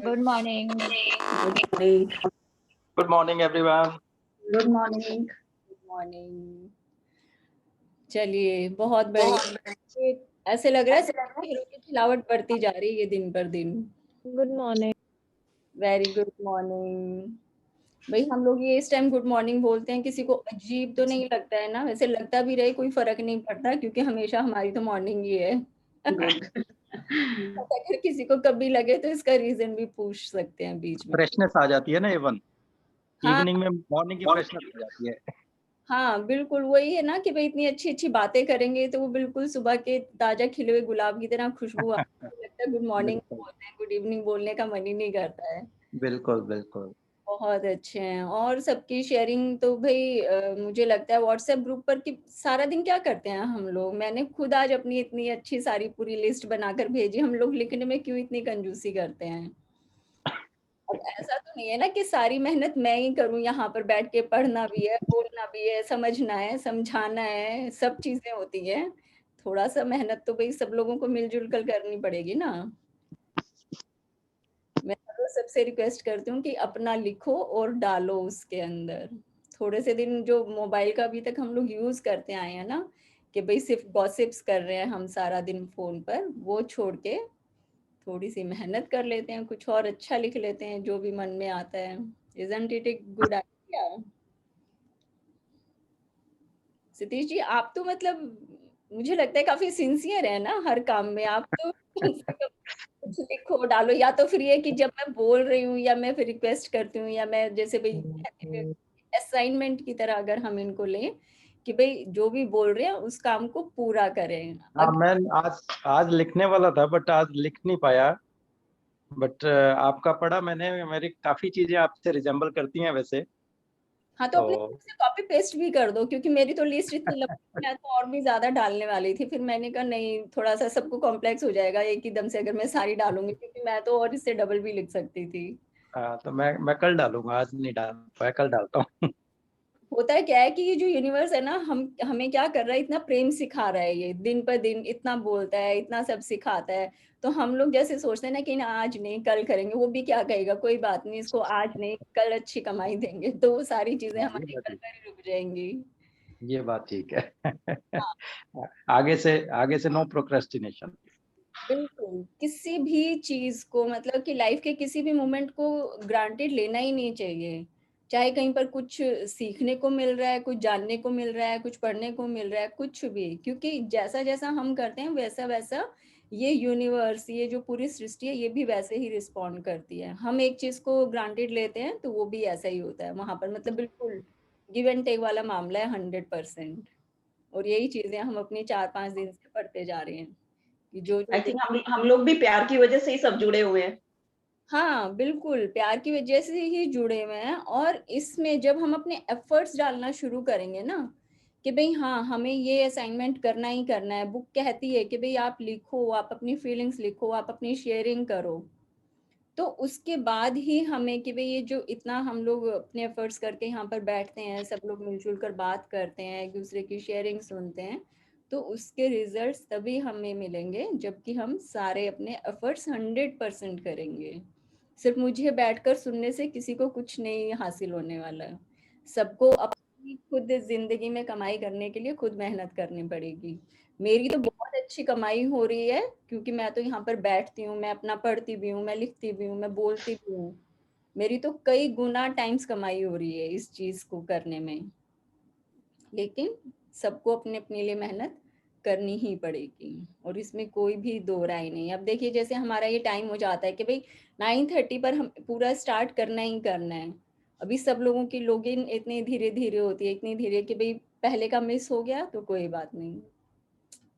Good morning. Good morning. Good morning, everyone. Good morning. Good morning. चलिए बहुत बढ़िया। ये ऐसे लग रहा है चेहरों की खिलावट बढ़ती जा रही है दिन पर दिन। Good morning. Very good morning. भाई हम लोग ये इस टाइम गुड मॉर्निंग बोलते हैं, किसी को अजीब तो नहीं लगता है ना? वैसे लगता भी रहे कोई फर्क नहीं पड़ता, क्योंकि हमेशा हमारी तो मॉर्निंग ही है। Good. अगर किसी को कभी लगे तो इसका रीजन भी पूछ सकते हैं बीच में। फ्रेशनेस आ जाती है ना इवन हाँ इवनिंग में, मॉर्निंग की फ्रेशनेस आ जाती है। हाँ बिल्कुल वही है ना कि भाई इतनी अच्छी अच्छी बातें करेंगे तो वो बिल्कुल सुबह के ताजा खिले हुए गुलाब की तरह खुशबू आती है। लगता है गुड मॉर्निंग बिल्कुल बोलते हैं, गुड इवनिंग बोलने का मन ही नहीं करता है। बिल्कुल बिल्कुल। बहुत अच्छे हैं। और सबकी शेयरिंग तो भाई मुझे लगता है व्हाट्सएप ग्रुप पर कि सारा दिन क्या करते हैं हम लोग। मैंने खुद आज अपनी इतनी अच्छी सारी पूरी लिस्ट बनाकर भेजी। हम लोग लिखने में क्यों इतनी कंजूसी करते हैं? अब ऐसा तो नहीं है ना कि सारी मेहनत मैं ही करूं, यहाँ पर बैठ के पढ़ना भी है, बोलना भी है, समझना है, समझाना है, सब चीजें होती हैं। थोड़ा सा मेहनत तो भाई सब लोगों को मिलजुल कर करनी पड़ेगी ना। मैं तो सबसे रिक्वेस्ट करती हूँ कि अपना लिखो और डालो उसके अंदर। थोड़े से दिन जो मोबाइल का अभी तक हम लोग यूज करते आए हैं ना, कि भाई सिर्फ गॉसिप्स कर रहे हैं हम सारा दिन फोन पर, वो छोड़ के थोड़ी सी मेहनत कर लेते हैं, कुछ और अच्छा लिख लेते हैं जो भी मन में आता है। Isn't it a good idea? Satish ji आप तो मतलब मुझे लगता है काफी सिंसियर है ना हर काम में। आप तो कम से कम कुछ लिखो डालो, या तो फिर ये कि जब मैं बोल रही हूँ या मैं फिर रिक्वेस्ट करती हूँ या मैं जैसे भाई असाइनमेंट की तरह अगर हम इनको लें कि भाई जो भी बोल रहे हैं उस काम को पूरा करें। हाँ, मैं आज लिखने वाला था बट आज लिख नहीं पाया। बट आपका पढ़ा मैंने, मेरी काफी चीजें आपसे रिजेंबल करती हैं वैसे हाँ तो अपने तो। से कॉपी पेस्ट भी कर दो, क्योंकि मेरी तो लिस्ट इतनी लंबी, मैं तो और भी ज्यादा डालने वाली थी। फिर मैंने कहा नहीं, थोड़ा सा सबको कॉम्प्लेक्स हो जाएगा एक ही दम से अगर मैं सारी डालूंगी, क्योंकि मैं तो और इससे डबल भी लिख सकती थी। हाँ, तो मैं कल डालूंगा, आज नहीं डाल पाया, कल डालता हूँ। होता है क्या है कि ये जो यूनिवर्स है ना, हम हमें क्या कर रहा है, इतना प्रेम सिखा रहा है, ये दिन पर दिन इतना बोलता है, इतना सब सिखाता है। तो हम लोग जैसे सोचते हैं ना कि ना आज नहीं कल करेंगे, वो भी क्या कहेगा कोई बात नहीं, इसको आज नहीं कल अच्छी कमाई देंगे, तो वो सारी चीजें हाँ, हमारी कल पर ही रुक जाएंगी। ये बात ठीक है। हाँ आगे से नो प्रोक्रेस्टिनेशन। बिल्कुल, किसी भी चीज को मतलब कि लाइफ के किसी भी मोमेंट को ग्रांटेड लेना ही नहीं चाहिए। चाहे कहीं पर कुछ सीखने को मिल रहा है, कुछ जानने को मिल रहा है, कुछ पढ़ने को मिल रहा है, कुछ भी, क्योंकि जैसा जैसा हम करते हैं वैसा वैसा ये यूनिवर्स, ये जो पूरी सृष्टि है, ये भी वैसे ही रिस्पॉन्ड करती है। हम एक चीज को ग्रांटेड लेते हैं तो वो भी ऐसा ही होता है वहां पर, मतलब बिल्कुल गिव एंड टेक वाला मामला है 100%। और यही चीजें हम अपनी 4-5 दिन से पढ़ते जा रहे हैं कि जो जो आई थिंक हम लोग भी प्यार की वजह से ही सब जुड़े हुए हैं। हाँ बिल्कुल प्यार की वजह से ही जुड़े हुए हैं। और इसमें जब हम अपने एफर्ट्स डालना शुरू करेंगे ना कि भाई हाँ हमें ये असाइनमेंट करना ही करना है, बुक कहती है कि भाई आप लिखो, आप अपनी फीलिंग्स लिखो, आप अपनी शेयरिंग करो, तो उसके बाद ही हमें कि भाई ये जो इतना हम लोग अपने एफर्ट्स करके यहाँ पर बैठते हैं, सब लोग मिलजुल कर बात करते हैं, एक दूसरे की शेयरिंग सुनते हैं, तो उसके रिजल्ट्स तभी हमें मिलेंगे जबकि हम सारे अपने एफर्ट्स 100% करेंगे। सिर्फ मुझे बैठकर सुनने से किसी को कुछ नहीं हासिल होने वाला है। सबको अपनी खुद जिंदगी में कमाई करने के लिए खुद मेहनत करनी पड़ेगी। मेरी तो बहुत अच्छी कमाई हो रही है, क्योंकि मैं तो यहाँ पर बैठती हूँ, मैं अपना पढ़ती भी हूँ, मैं लिखती भी हूँ, मैं बोलती भी हूँ। मेरी तो कई गुना टाइम्स कमाई हो रही है इस चीज को करने में। लेकिन सबको अपने अपने लिए मेहनत करनी ही पड़ेगी, और इसमें कोई भी दो राय नहीं। अब देखिए जैसे हमारा ये टाइम हो जाता है कि भाई 9:30 पर हम पूरा स्टार्ट करना ही करना है। अभी सब लोगों की लॉगिन इतनी धीरे धीरे होती है, इतनी धीरे कि भाई पहले का मिस हो गया तो कोई बात नहीं,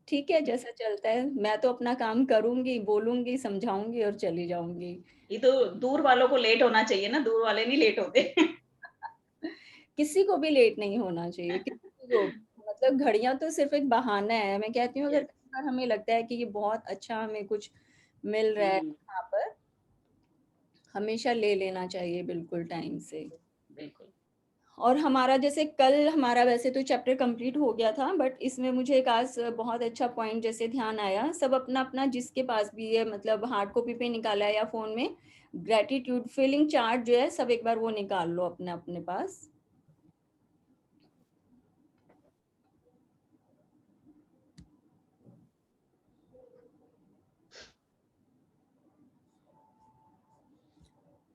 ठीक है जैसा चलता है। मैं तो अपना काम करूंगी, बोलूंगी, समझाऊंगी और चली जाऊंगी। ये तो दूर वालों को लेट होना चाहिए ना, दूर वाले नहीं लेट होते। किसी को भी लेट नहीं होना चाहिए, किसी को भी। मतलब घड़ियां तो सिर्फ एक बहाना है। मैं कहती हूँ अगर Yes. कई बार हमें लगता है कि ये बहुत अच्छा हमें कुछ मिल रहा है यहाँ पर, हमेशा ले लेना चाहिए बिल्कुल टाइम से। बिल्कुल। और हमारा जैसे कल हमारा वैसे तो चैप्टर कंप्लीट हो गया था, बट इसमें मुझे एक आज बहुत अच्छा पॉइंट जैसे ध्यान आया, सब अपना अपना जिसके पास भी है मतलब हार्ड कॉपी पे निकाला है या फोन में, ग्रेटिट्यूड फीलिंग चार्ट जो है सब एक बार वो निकाल लो अपने अपने पास।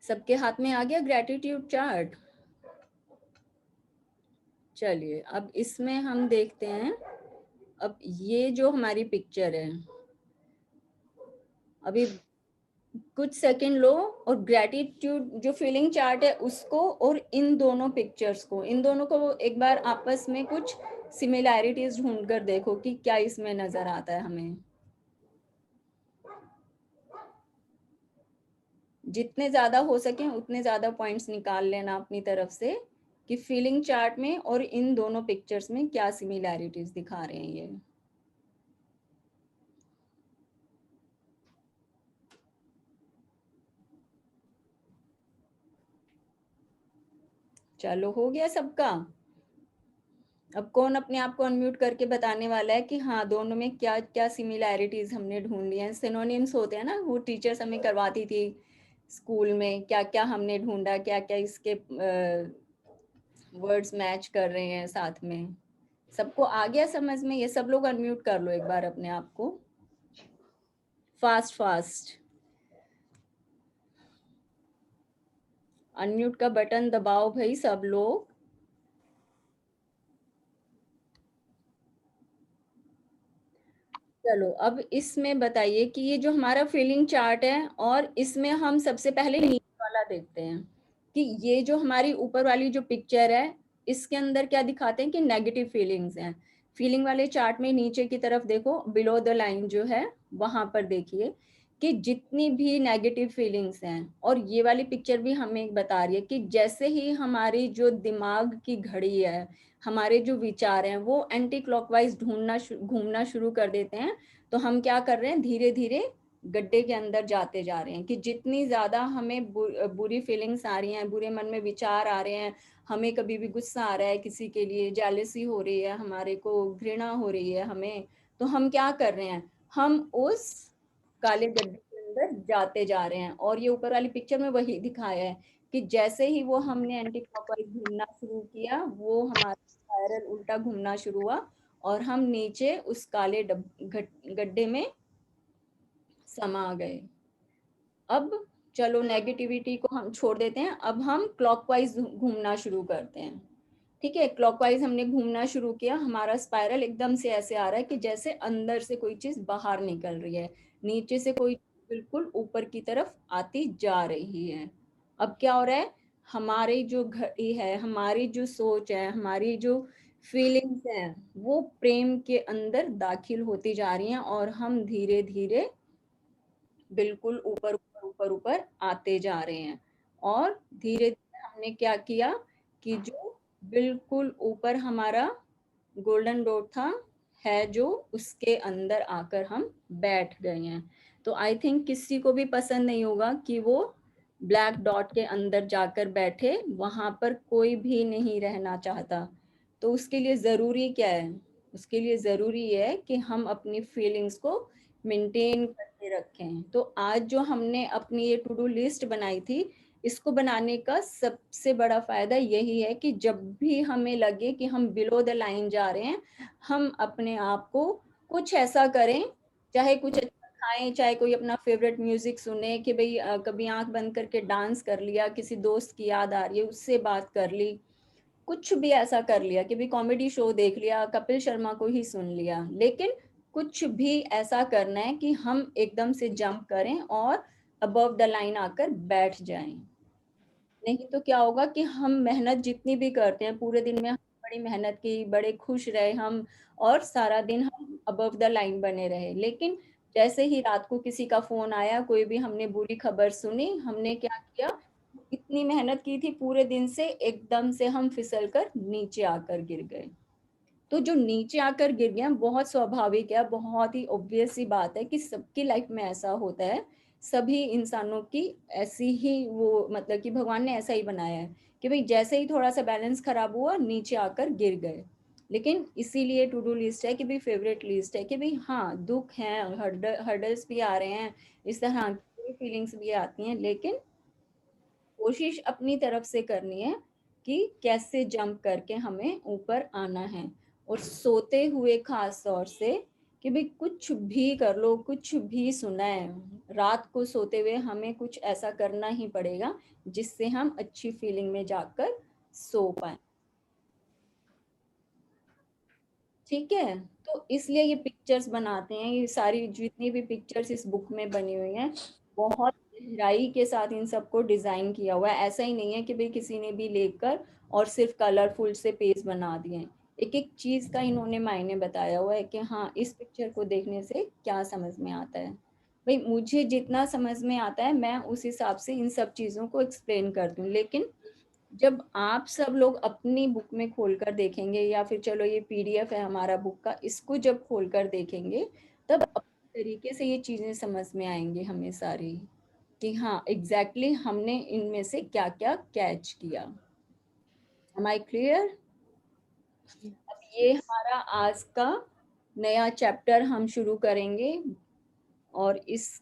सबके हाथ में आ गया ग्रेटिट्यूड चार्ट? चलिए अब इसमें हम देखते हैं। अब ये जो हमारी पिक्चर है, अभी कुछ सेकंड लो और ग्रेटिट्यूड जो फीलिंग चार्ट है उसको और इन दोनों पिक्चर्स को, इन दोनों को एक बार आपस में कुछ सिमिलैरिटीज ढूंढ कर देखो कि क्या इसमें नजर आता है हमें। जितने ज्यादा हो सके उतने ज्यादा पॉइंट्स निकाल लेना अपनी तरफ से कि फीलिंग चार्ट में और इन दोनों पिक्चर्स में क्या सिमिलैरिटीज दिखा रहे हैं ये। चलो हो गया सबका। अब कौन अपने आप को अनम्यूट करके बताने वाला है कि हाँ दोनों में क्या क्या सिमिलैरिटीज हमने ढूंढ ली हैं। सिनोनिम्स होते हैं ना, वो टीचर्स हमें करवाती थी स्कूल में, क्या क्या हमने ढूंढा, क्या क्या इसके वर्ड्स मैच कर रहे हैं साथ में। सबको आ गया समझ में? ये सब लोग अनम्यूट कर लो एक बार अपने आप को, फास्ट फास्ट। अनम्यूट का बटन दबाओ भाई सब लोग। चलो अब इसमें बताइए कि ये जो हमारा फीलिंग चार्ट है और इसमें हम सबसे पहले नीचे वाला देखते हैं कि ये जो हमारी ऊपर वाली जो पिक्चर है इसके अंदर क्या दिखाते हैं कि नेगेटिव फीलिंग्स हैं। फीलिंग वाले चार्ट में नीचे की तरफ देखो, बिलो द लाइन जो है वहां पर देखिए कि जितनी भी नेगेटिव फीलिंग्स हैं, और ये वाली पिक्चर भी हमें बता रही है कि जैसे ही हमारी जो दिमाग की घड़ी है, हमारे जो विचार हैं वो एंटी क्लॉकवाइज घूमना शुरू कर देते हैं, तो हम क्या कर रहे हैं, धीरे धीरे गड्ढे के अंदर जाते जा रहे हैं कि जितनी ज्यादा हमें बुरी फीलिंग्स आ रही हैं, बुरे मन में विचार आ रहे हैं, हमें कभी भी गुस्सा आ रहा है किसी के लिए, जेलसी हो रही है, हमारे को घृणा हो रही है हमें, तो हम क्या कर रहे हैं, हम उस काले गड्ढे के अंदर जाते जा रहे हैं। और ये ऊपर वाली पिक्चर में वही दिखाया है कि जैसे ही वो हमने एंटी क्लॉकवाइज घूमना शुरू किया, वो हमारा स्पाइरल उल्टा घूमना शुरू हुआ और हम नीचे उस काले गड्ढे में समा गए। अब चलो नेगेटिविटी को हम छोड़ देते हैं, अब हम क्लॉकवाइज घूमना शुरू करते हैं। ठीक है, क्लॉकवाइज हमने घूमना शुरू किया, हमारा स्पाइरल एकदम से ऐसे आ रहा है कि जैसे अंदर से कोई चीज बाहर निकल रही है, नीचे से कोई बिल्कुल ऊपर की तरफ आती जा रही है। अब क्या हो रहा है, हमारी जो घड़ी है, हमारी जो सोच है, हमारी जो फीलिंग्स हैं, वो प्रेम के अंदर दाखिल होती जा रही हैं और हम धीरे धीरे बिल्कुल ऊपर ऊपर ऊपर ऊपर आते जा रहे हैं। और धीरे धीरे हमने क्या किया कि जो बिल्कुल ऊपर हमारा गोल्डन डॉट था है जो, उसके अंदर आकर हम बैठ गए हैं। तो आई थिंक किसी को भी पसंद नहीं होगा कि वो ब्लैक डॉट के अंदर जाकर बैठे, वहां पर कोई भी नहीं रहना चाहता। तो उसके लिए जरूरी क्या है, उसके लिए जरूरी है कि हम अपनी फीलिंग्स को मेंटेन करके रखें। तो आज जो हमने अपनी ये टू डू लिस्ट बनाई थी, इसको बनाने का सबसे बड़ा फायदा यही है कि जब भी हमें लगे कि हम बिलो द लाइन जा रहे हैं, हम अपने आप को कुछ ऐसा करें, चाहे कुछ अच्छा खाएं, चाहे कोई अपना फेवरेट म्यूजिक सुने, कि भाई कभी आंख बंद करके डांस कर लिया, किसी दोस्त की याद आ रही है उससे बात कर ली, कुछ भी ऐसा कर लिया कि भी कॉमेडी शो देख लिया, कपिल शर्मा को ही सुन लिया, लेकिन कुछ भी ऐसा करना है कि हम एकदम से जंप करें और अबव द लाइन आकर बैठ जाएं। नहीं तो क्या होगा कि हम मेहनत जितनी भी करते हैं पूरे दिन में, हम बड़ी मेहनत की, बड़े खुश रहे हम, और सारा दिन हम अबव द लाइन बने रहे, लेकिन जैसे ही रात को किसी का फोन आया, कोई भी हमने बुरी खबर सुनी, हमने क्या किया, इतनी मेहनत की थी पूरे दिन से, एकदम से हम फिसल कर नीचे आकर गिर गए। तो जो नीचे आकर गिर गया बहुत स्वाभाविक है, बहुत ही ऑब्वियस सी बात है कि सबकी लाइफ में ऐसा होता है, सभी इंसानों की ऐसी ही वो, मतलब कि भगवान ने ऐसा ही बनाया है कि भाई जैसे ही थोड़ा सा बैलेंस खराब हुआ नीचे आकर गिर गए। लेकिन इसीलिए टू डू लिस्ट है कि भाई फेवरेट लिस्ट है कि भाई हाँ दुख हैं, हर्डल्स भी आ रहे हैं, इस तरह की फीलिंग्स भी आती हैं, लेकिन कोशिश अपनी तरफ से करनी है कि कैसे जंप करके हमें ऊपर आना है। और सोते हुए खास तौर से कि भाई कुछ भी कर लो, कुछ भी सुना है, रात को सोते हुए हमें कुछ ऐसा करना ही पड़ेगा जिससे हम अच्छी फीलिंग में जाकर सो पाए। ठीक है, तो इसलिए ये पिक्चर्स बनाते हैं। ये सारी जितनी भी पिक्चर्स इस बुक में बनी हुई हैं, बहुत गहराई के साथ इन सबको डिजाइन किया हुआ है। ऐसा ही नहीं है कि भाई किसी ने भी लेकर और सिर्फ कलरफुल से पेज बना दिए हैं। एक एक चीज का इन्होंने मायने बताया हुआ है कि हाँ, इस पिक्चर को देखने से क्या समझ में आता है। भाई मुझे जितना समझ में आता है मैं उस हिसाब से इन सब चीजों को एक्सप्लेन करती हूँ, लेकिन जब आप सब लोग अपनी बुक में खोलकर देखेंगे, या फिर चलो ये पीडीएफ है हमारा बुक का, इसको जब खोलकर देखेंगे तब अपने तरीके से ये चीजें समझ में आएंगी हमें सारी, कि हाँ एग्जैक्टली हमने इनमें से क्या क्या कैच किया। Am I clear? अब ये हमारा आज का नया चैप्टर हम शुरू करेंगे। और इस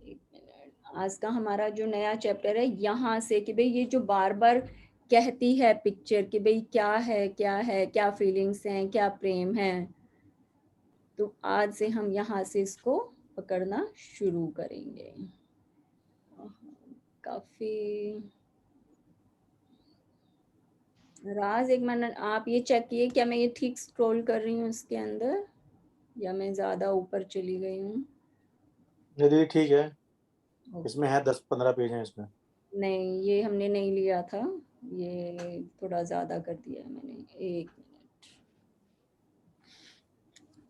एक मिनट, आज का हमारा जो नया चैप्टर है यहाँ से कि भाई ये जो बार बार कहती है पिक्चर कि भाई क्या है, क्या है, क्या फीलिंग्स हैं, क्या प्रेम है, तो आज से हम यहाँ से इसको पकड़ना शुरू करेंगे। काफी राज, एक मिनट आप ये चेक किए क्या मैं ये ठीक स्क्रॉल कर रही हूँ इसके अंदर, या मैं ज्यादा ऊपर चली गई हूँ? दीदी ठीक है, इसमें है 10-15 पेज हैं इसमें। नहीं, ये हमने नहीं लिया था, ये थोड़ा ज्यादा कर दिया है मैंने। एक मिनट,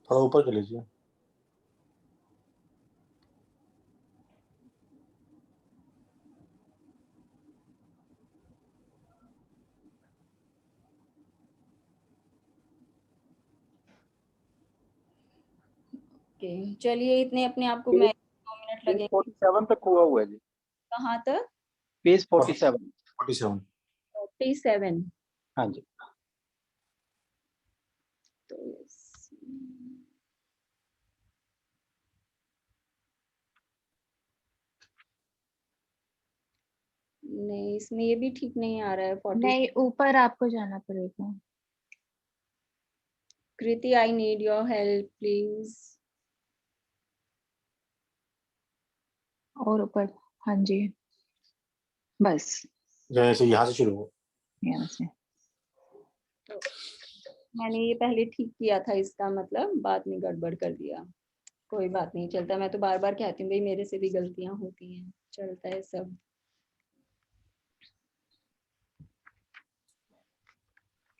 थोड़ा ऊपर कर लीजिए। ओके चलिए, इतने अपने आप को मैं 2 मिनट पेज लगेंगे। 47 तक हुआ हुआ है जी। कहाँ तक? पेज 47। 47। 47। हाँ जी। तो नहीं, इसमें ये भी ठीक नहीं आ रहा है 40। नहीं, ऊपर आपको जाना पड़ेगा। Kriti, I need your help please. और ऊपर, हाँ जी, बस जैसे यहाँ से शुरू हो। यहाँ से। तो मैंने ये पहले ठीक किया था, इसका मतलब बाद में गड़बड़ कर दिया। कोई बात नहीं, चलता। मैं तो बार बार कहती हूँ भाई मेरे से भी गलतियां होती हैं, चलता है सब।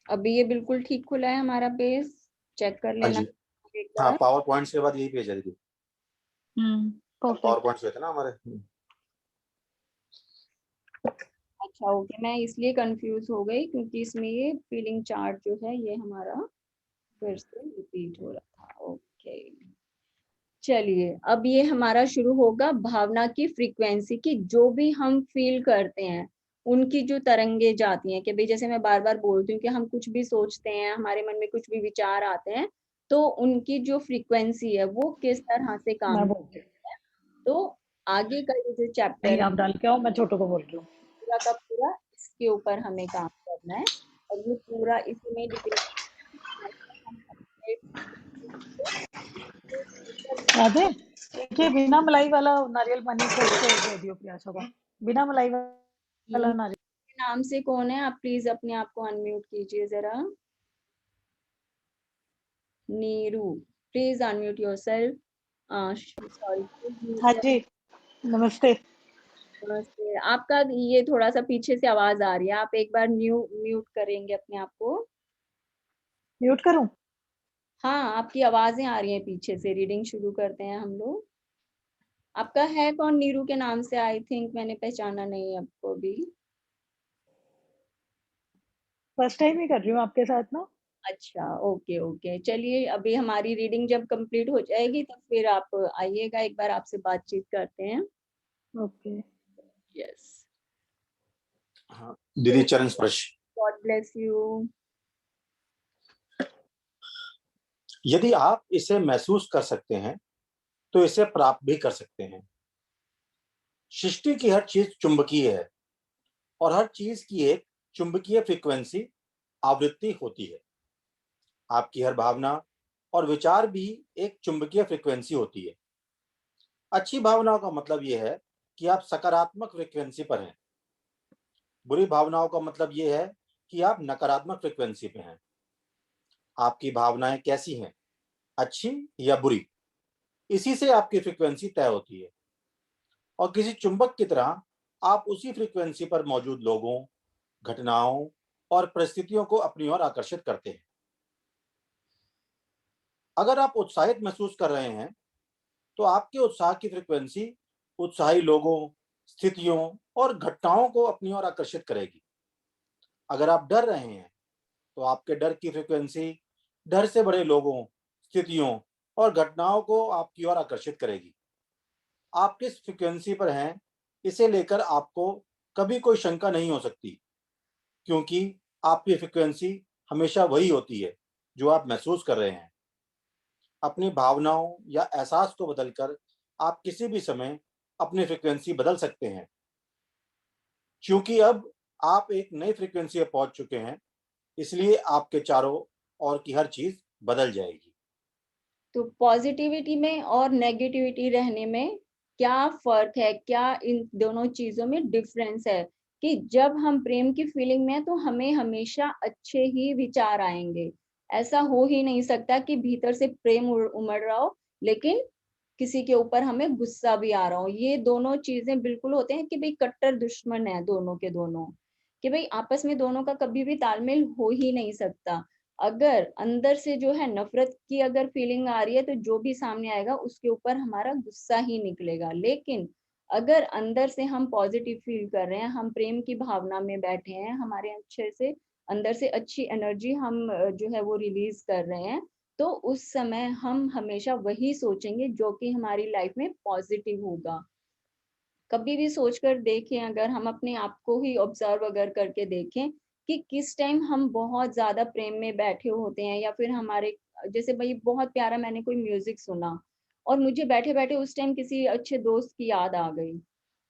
अभी ये बिल्कुल ठीक खुला है हमारा पेज, चेक कर हाँ लेना जी, एक हाँ बार। पावर पॉइंट्स के बाद यही पेज है दीदी। Power perfect. पॉइंट्स हुए थे ना हमारे। अच्छा ओके, मैं इसलिए कंफ्यूज हो गई क्योंकि इसमें ये फीलिंग चार्ट जो है ये हमारा फिर से रिपीट हो रहा था। ओके चलिए, अब ये हमारा शुरू होगा भावना की फ्रीक्वेंसी की। जो भी हम फील करते हैं उनकी जो तरंगे जाती हैं, कि भाई जैसे मैं बार बार बोलती हूँ कि हम कुछ भी सोचते हैं, हमारे मन में कुछ भी विचार आते हैं, तो उनकी जो फ्रीक्वेंसी है वो किस तरह से काम मैं बोल करती रही हूँ। है। तो आगे का ये जो चैप्टर नहीं है आप डाल के आओ, मैं छोटू को बोल रही हूँ। पूरा का पूरा इसके ऊपर हमें काम करना है। और ये पूरा इसी में डिपेंड राधे, देखिए बिना मलाई वाला नारियल पानी खोल के दे दियो प्रियाशा को। बिना मलाई वाला नारियल। नाम से कौन है? आप प्लीज अपने आप को अनम्यूट कीजिए जरा। Neeru, please unmute yourself. Sorry. हाँ जी, नमस्ते। नमस्ते। आपका ये थोड़ा सा पीछे से आवाज आ रही है, आप एक बार म्यूट करेंगे अपने आप को? म्यूट करूं? हाँ, आपकी आवाजें आ रही हैं पीछे से। रीडिंग शुरू करते हैं हम लोग। आपका है कौन नीरू के नाम से? आई थिंक मैंने पहचाना नहीं आपको भी। फर्स्ट टाइम ही कर रही हूँ आपके साथ ना। अच्छा ओके ओके, चलिए अभी हमारी रीडिंग जब कंप्लीट हो जाएगी तब फिर आप आइएगा, एक बार आपसे बातचीत करते हैं। ओके। यस। हाँ दीदी, चरण स्पर्श। God bless you. यदि आप इसे महसूस कर सकते हैं तो इसे प्राप्त भी कर सकते हैं। सृष्टि की हर चीज चुंबकीय है और हर चीज की एक चुंबकीय फ्रीक्वेंसी आवृत्ति होती है। आपकी हर भावना और विचार भी एक चुंबकीय फ्रीक्वेंसी होती है। अच्छी भावनाओं का मतलब यह है कि आप सकारात्मक फ्रीक्वेंसी पर हैं। बुरी भावनाओं का मतलब यह है कि आप नकारात्मक फ्रीक्वेंसी पे हैं। आपकी भावनाएं कैसी हैं, अच्छी या बुरी, इसी से आपकी फ्रीक्वेंसी तय होती है। और किसी चुंबक की तरह आप उसी फ्रीक्वेंसी पर मौजूद लोगों, घटनाओं और परिस्थितियों को अपनी ओर आकर्षित करते हैं। अगर आप उत्साहित महसूस कर रहे हैं तो आपके उत्साह की फ्रीक्वेंसी उत्साही लोगों, स्थितियों और घटनाओं को अपनी ओर आकर्षित करेगी। अगर आप डर रहे हैं तो आपके डर की फ्रीक्वेंसी डर से भरे लोगों, स्थितियों और घटनाओं को आपकी ओर आकर्षित करेगी। आप किस फ्रीक्वेंसी पर हैं, इसे लेकर आपको कभी कोई शंका नहीं हो सकती, क्योंकि आपकी फ्रीक्वेंसी हमेशा वही होती है जो आप महसूस कर रहे हैं। अपनी भावनाओं या एहसास को बदलकर आप किसी भी समय अपनी फ्रीक्वेंसी बदल सकते हैं, क्योंकि अब आप एक नई फ्रीक्वेंसी पर पहुंच चुके हैं, इसलिए आपके चारों ओर की हर चीज बदल जाएगी। तो पॉजिटिविटी में और नेगेटिविटी रहने में क्या फर्क है, क्या इन दोनों चीजों में डिफरेंस है? कि जब हम प्रेम की फीलिंग में हैं तो हमें हमेशा अच्छे ही विचार आएंगे। ऐसा हो ही नहीं सकता कि भीतर से प्रेम उमड़ रहा हो लेकिन किसी के ऊपर हमें गुस्सा भी आ रहा हो। ये दोनों चीजें बिल्कुल होते हैं कि भाई कट्टर दुश्मन है दोनों के दोनों, कि भाई आपस में दोनों का कभी भी तालमेल हो ही नहीं सकता। अगर अंदर से जो है नफरत की अगर फीलिंग आ रही है तो जो भी सामने आएगा उसके ऊपर हमारा गुस्सा ही निकलेगा। लेकिन अगर अंदर से हम पॉजिटिव फील कर रहे हैं, हम प्रेम की भावना में बैठे हैं, हमारे अच्छे से अंदर से अच्छी एनर्जी हम जो है वो रिलीज कर रहे हैं, तो उस समय हम हमेशा वही सोचेंगे जो कि हमारी लाइफ में पॉजिटिव होगा। कभी भी सोचकर देखें, अगर हम अपने आप को ही ऑब्जर्व अगर करके देखें कि किस टाइम हम बहुत ज्यादा प्रेम में बैठे होते हैं, या फिर हमारे जैसे भाई बहुत प्यारा मैंने कोई म्यूजिक सुना और मुझे बैठे बैठे उस टाइम किसी अच्छे दोस्त की याद आ गई,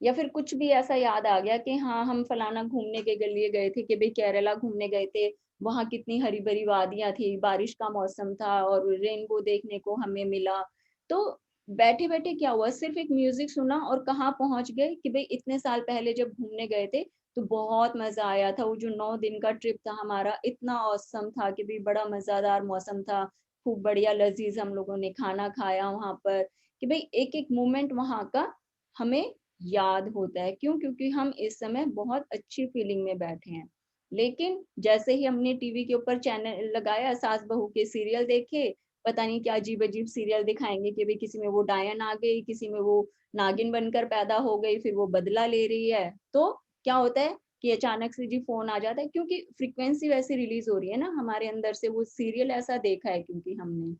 या फिर कुछ भी ऐसा याद आ गया कि हाँ हम फलाना घूमने के लिए गए थे, कि भाई केरला घूमने गए थे, वहां कितनी हरी भरी वादियां थी, बारिश का मौसम था और रेनबो देखने को हमें मिला। तो बैठे बैठे क्या हुआ, सिर्फ एक म्यूजिक सुना और कहाँ पहुंच गए कि भाई इतने साल पहले जब घूमने गए थे तो बहुत मजा आया था। वो जो 9 दिन का ट्रिप था हमारा इतना औसम था कि भाई बड़ा मजेदार मौसम था, खूब बढ़िया लजीज हम लोगों ने खाना खाया वहां पर, कि भाई एक एक मोमेंट वहां का हमें याद होता है। क्यों? क्योंकि हम इस समय बहुत अच्छी फीलिंग में बैठे हैं। लेकिन जैसे ही हमने टीवी के ऊपर चैनल लगाया, सास बहू के सीरियल देखे, पता नहीं क्या अजीब अजीब सीरियल दिखाएंगे कि भाई किसी में वो डायन आ गई, किसी में वो नागिन बनकर पैदा हो गई, फिर वो बदला ले रही है। तो क्या होता है कि अचानक से जी फोन आ जाता है, क्योंकि फ्रीक्वेंसी वैसे रिलीज हो रही है ना हमारे अंदर से, वो सीरियल ऐसा देखा है क्योंकि हमने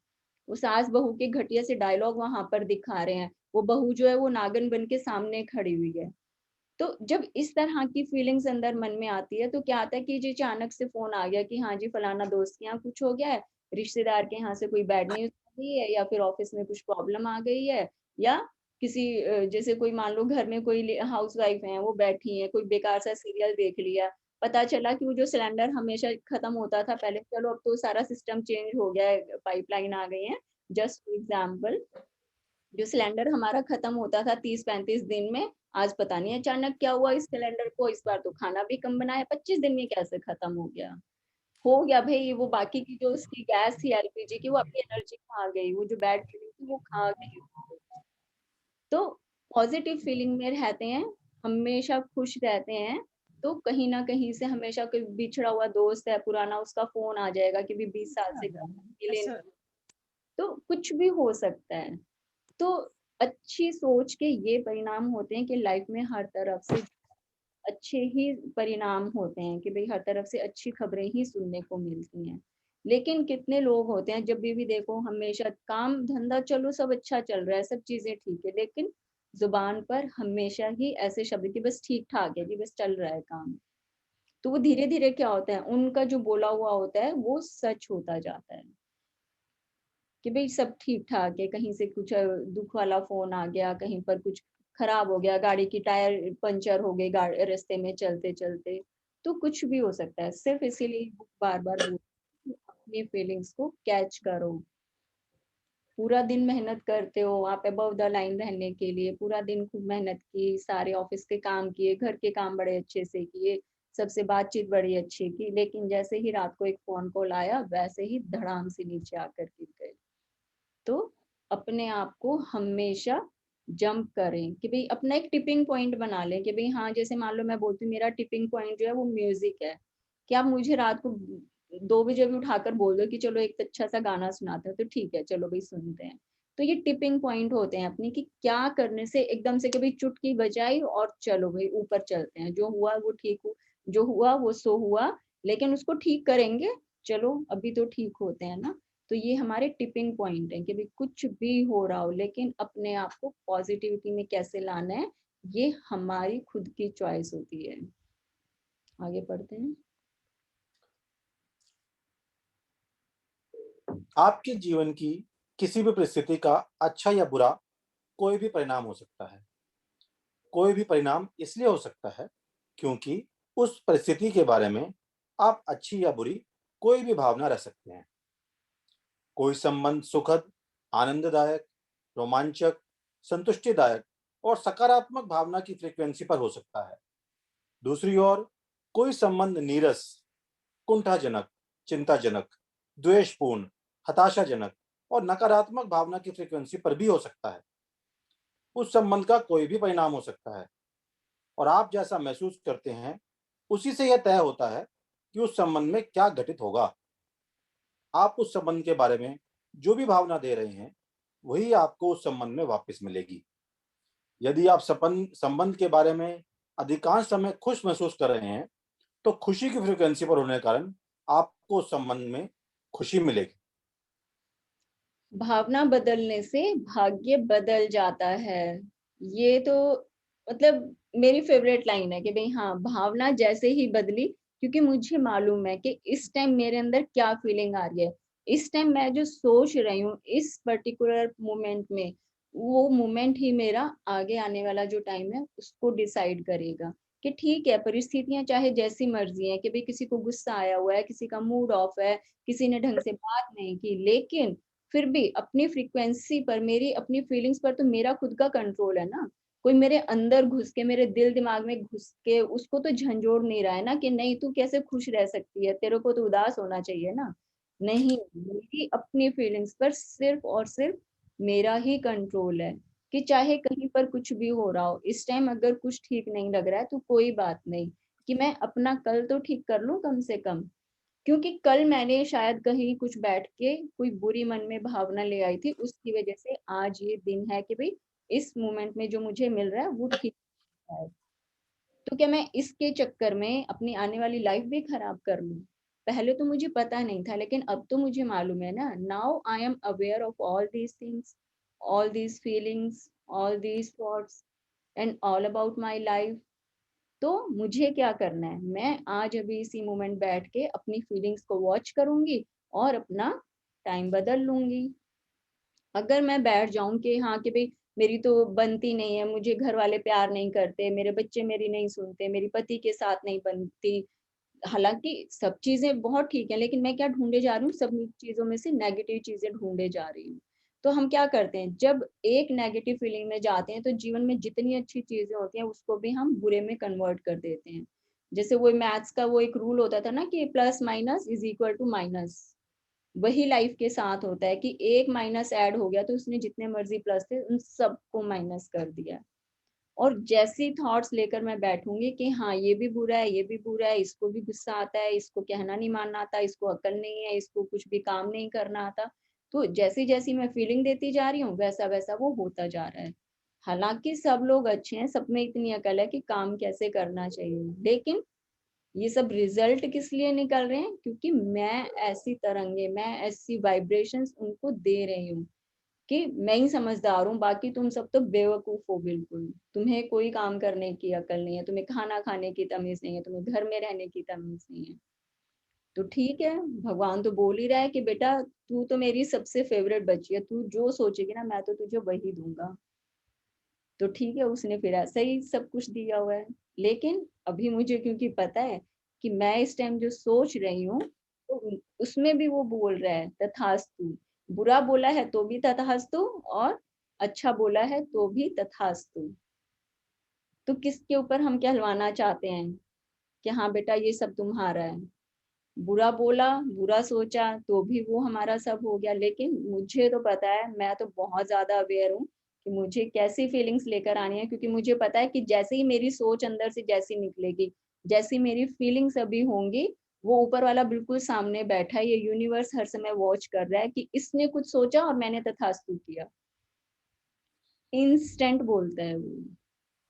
वो सास बहू के घटिया से डायलॉग वहां पर दिखा रहे हैं, वो बहू जो है वो नागिन बन के सामने खड़ी हुई है। तो जब इस तरह की फीलिंग्स अंदर मन में आती है तो क्या आता है कि जी अचानक से फोन आ गया कि हाँ जी फलाना दोस्त के यहाँ कुछ हो गया है, रिश्तेदार के यहाँ से कोई बैड न्यूज आ गई है, या फिर ऑफिस में कुछ प्रॉब्लम आ गई है, या किसी जैसे कोई मान लो घर में कोई हाउस वाइफ है वो बैठी है, कोई बेकार सा सीरियल देख लिया, पता चला कि वो जो सिलेंडर हमेशा खत्म होता था पहले, चलो अब तो सारा सिस्टम चेंज हो गया है, पाइपलाइन आ गई है, जस्ट एग्जाम्पल, जो सिलेंडर हमारा खत्म होता था 30-35 दिन में, आज पता नहीं अचानक क्या हुआ इस सिलेंडर को, इस बार तो खाना भी कम बनाया, 25 दिन में कैसे खत्म हो गया भाई। वो बाकी की जो उसकी गैस थी एलपीजी की, वो अपनी एनर्जी खा गई, वो जो बैड फीलिंग थी वो खा गई। तो पॉजिटिव फीलिंग में रहते हैं, हमेशा खुश रहते हैं, तो कहीं ना कहीं से हमेशा कोई बिछड़ा हुआ दोस्त है पुराना, उसका फोन आ जाएगा कि भी 20 साल से मिले नहीं। तो कुछ भी हो सकता है। तो अच्छी सोच के ये परिणाम होते हैं कि लाइफ में हर तरफ से अच्छे ही परिणाम होते हैं, कि भाई हर तरफ से अच्छी खबरें ही सुनने को मिलती हैं। लेकिन कितने लोग होते हैं जब भी देखो हमेशा काम धंधा चलो सब अच्छा चल रहा है, सब चीजें ठीक है, लेकिन जुबान पर हमेशा ही ऐसे शब्द कि बस ठीक ठाक है जी, बस चल रहा है काम। तो वो धीरे धीरे क्या होता है, उनका जो बोला हुआ होता है वो सच होता जाता है कि भाई सब ठीक ठाक है, कहीं से कुछ दुख वाला फोन आ गया, कहीं पर कुछ खराब हो गया, गाड़ी की टायर पंचर हो गई रास्ते में चलते चलते, तो कुछ भी हो सकता है। सिर्फ इसीलिए बुक बार बार अपनी फीलिंग्स को कैच करो। पूरा दिन मेहनत करते हो आप अबव द लाइन रहने के लिए, पूरा दिन खूब मेहनत की, सारे ऑफिस के काम किए, घर के काम बड़े अच्छे से किए, सबसे बातचीत बड़ी अच्छी की, लेकिन जैसे ही रात को एक फोन कॉल आया वैसे ही धड़ाम से नीचे आकर गिर गए। तो अपने आप को हमेशा जंप करें कि भाई अपना एक टिपिंग पॉइंट बना लें कि भाई हाँ, जैसे मान लो मैं बोलती हूँ मेरा टिपिंग पॉइंट जो है वो म्यूजिक है, कि आप मुझे रात को 2 बजे भी उठाकर बोल दो कि चलो एक अच्छा सा गाना सुनाते हो, तो ठीक है चलो भाई सुनते हैं। तो ये टिपिंग पॉइंट होते हैं अपनी कि क्या करने से एकदम से कभी चुटकी बजाई और चलो भाई ऊपर चलते हैं, जो हुआ वो ठीक हो, जो हुआ वो सो हुआ, लेकिन उसको ठीक करेंगे, चलो अभी तो ठीक होते हैं ना। तो ये हमारे टिपिंग पॉइंट है कि भाई कुछ भी हो रहा हो लेकिन अपने आप को पॉजिटिविटी में कैसे लाना है, ये हमारी खुद की चॉइस होती है। आगे पढ़ते हैं। आपके जीवन की किसी भी परिस्थिति का अच्छा या बुरा कोई भी परिणाम हो सकता है। कोई भी परिणाम इसलिए हो सकता है क्योंकि उस परिस्थिति के बारे में आप अच्छी या बुरी कोई भी भावना रख सकते हैं। कोई संबंध सुखद, आनंददायक, रोमांचक, संतुष्टिदायक और सकारात्मक भावना की फ्रीक्वेंसी पर हो सकता है। दूसरी ओर कोई संबंध नीरस, कुंठाजनक, चिंताजनक, द्वेषपूर्ण, हताशाजनक और नकारात्मक भावना की फ्रीक्वेंसी पर भी हो सकता है। उस संबंध का कोई भी परिणाम हो सकता है और आप जैसा महसूस करते हैं उसी से यह तय होता है कि उस संबंध में क्या घटित होगा। आप उस संबंध के बारे में जो भी भावना दे रहे हैं वही आपको उस संबंध में वापस मिलेगी। यदि आप संबंध के बारे में अधिकांश समय खुश महसूस कर रहे हैं तो खुशी की फ्रीक्वेंसी पर होने के कारण आपको उस संबंध में खुशी मिलेगी। भावना बदलने से भाग्य बदल जाता है। ये तो मतलब मेरी फेवरेट लाइन है कि भाई हाँ, भावना जैसे ही बदली, क्योंकि मुझे मालूम है कि इस टाइम मेरे अंदर क्या फीलिंग आ रही है, इस टाइम मैं जो सोच रही हूँ इस पर्टिकुलर मोमेंट में, वो मोमेंट ही मेरा आगे आने वाला जो टाइम है उसको डिसाइड करेगा। कि ठीक है, परिस्थितियां चाहे जैसी मर्जी है, कि भाई किसी को गुस्सा आया हुआ है, किसी का मूड ऑफ है, किसी ने ढंग से बात नहीं की, लेकिन फिर भी अपनी फ्रीक्वेंसी पर, मेरी अपनी फीलिंग्स पर तो मेरा खुद का कंट्रोल है ना। कोई मेरे अंदर घुस के, मेरे दिल दिमाग में घुस के उसको तो झंझोड़ नहीं रहा है ना कि नहीं तू कैसे खुश रह सकती है, तेरे को तो उदास होना चाहिए ना। नहीं, मेरी अपनी फीलिंग्स पर सिर्फ और सिर्फ मेरा ही कंट्रोल है। कि चाहे कहीं पर कुछ भी हो रहा हो, इस टाइम अगर कुछ ठीक नहीं लग रहा है तो कोई बात नहीं, कि मैं अपना कल तो ठीक कर लूं कम से कम। क्योंकि कल मैंने शायद कहीं कुछ बैठ के कोई बुरी मन में भावना ले आई थी, उसकी वजह से आज ये दिन है कि भाई इस मोमेंट में जो मुझे मिल रहा है वो ठीक है। तो क्या मैं इसके चक्कर में अपनी आने वाली लाइफ भी खराब कर लूं? पहले तो मुझे पता नहीं था, लेकिन अब तो मुझे मालूम है ना। Now I am aware of all these things, all these feelings, all these thoughts and all about my life. तो मुझे क्या करना है, मैं आज अभी इसी मोमेंट बैठ के अपनी फीलिंग्स को वॉच करूंगी और अपना टाइम बदल लूंगी। अगर मैं बैठ जाऊं कि हाँ कि भाई मेरी तो बनती नहीं है, मुझे घर वाले प्यार नहीं करते, मेरे बच्चे मेरी नहीं सुनते, मेरी पति के साथ नहीं बनती, हालांकि सब चीजें बहुत ठीक है, लेकिन मैं क्या ढूंढे जा रही हूँ, सब चीजों में से नेगेटिव चीजें ढूंढे जा रही हूँ। तो हम क्या करते हैं, जब एक नेगेटिव फीलिंग में जाते हैं तो जीवन में जितनी अच्छी चीजें होती हैं उसको भी हम बुरे में कन्वर्ट कर देते हैं। जैसे वो मैथ्स का वो एक रूल होता था ना कि plus minus is equal to minus, वही लाइफ के साथ होता है कि एक माइनस ऐड हो गया तो उसने जितने मर्जी प्लस थे उन सबको माइनस कर दिया। और जैसी थॉट्स लेकर मैं बैठूंगी कि हाँ ये भी बुरा है, ये भी बुरा है, इसको भी गुस्सा आता है, इसको कहना नहीं मानना आता, इसको अकल नहीं है, इसको कुछ भी काम नहीं करना आता, तो जैसी जैसी मैं फीलिंग देती जा रही हूँ वैसा वैसा वो होता जा रहा है। हालांकि सब लोग अच्छे हैं, सब में इतनी अकल है कि काम कैसे करना चाहिए, लेकिन ये सब रिजल्ट किस लिए निकल रहे हैं, क्योंकि मैं ऐसी तरंगे, मैं ऐसी वाइब्रेशंस उनको दे रही हूँ कि मैं ही समझदार हूँ, बाकी तुम सब तो बेवकूफ हो बिल्कुल। तुम्हें कोई काम करने की अकल नहीं है, तुम्हें खाना खाने की तमीज नहीं है, तुम्हें घर में रहने की तमीज नहीं है। तो ठीक है, भगवान तो बोल ही रहा है कि बेटा तू तो मेरी सबसे फेवरेट बच्ची है, तू जो सोचेगी ना मैं तो तुझे वही दूंगा। तो ठीक है, उसने फिर ऐसा ही सब कुछ दिया हुआ है। लेकिन अभी मुझे क्योंकि पता है कि मैं इस टाइम जो सोच रही हूँ, तो उसमें भी वो बोल रहा है तथास्तु। बुरा बोला है तो भी तथास्तु, और अच्छा बोला है तो भी तथास्तु। तो किसके ऊपर हम कहलवाना चाहते हैं कि हाँ बेटा ये सब तुम्हारा है। बुरा बोला, बुरा सोचा तो भी वो हमारा सब हो गया। लेकिन मुझे तो पता है, मैं तो बहुत ज्यादा अवेयर हूँ कि मुझे कैसी फीलिंग्स लेकर आनी है, क्योंकि मुझे पता है कि जैसे ही मेरी सोच अंदर से जैसी निकलेगी, जैसी मेरी फीलिंग्स अभी होंगी, वो ऊपर वाला बिल्कुल सामने बैठा है। ये यूनिवर्स हर समय वॉच कर रहा है कि इसने कुछ सोचा और मैंने तथास्तु किया। इंस्टेंट बोलता है वो,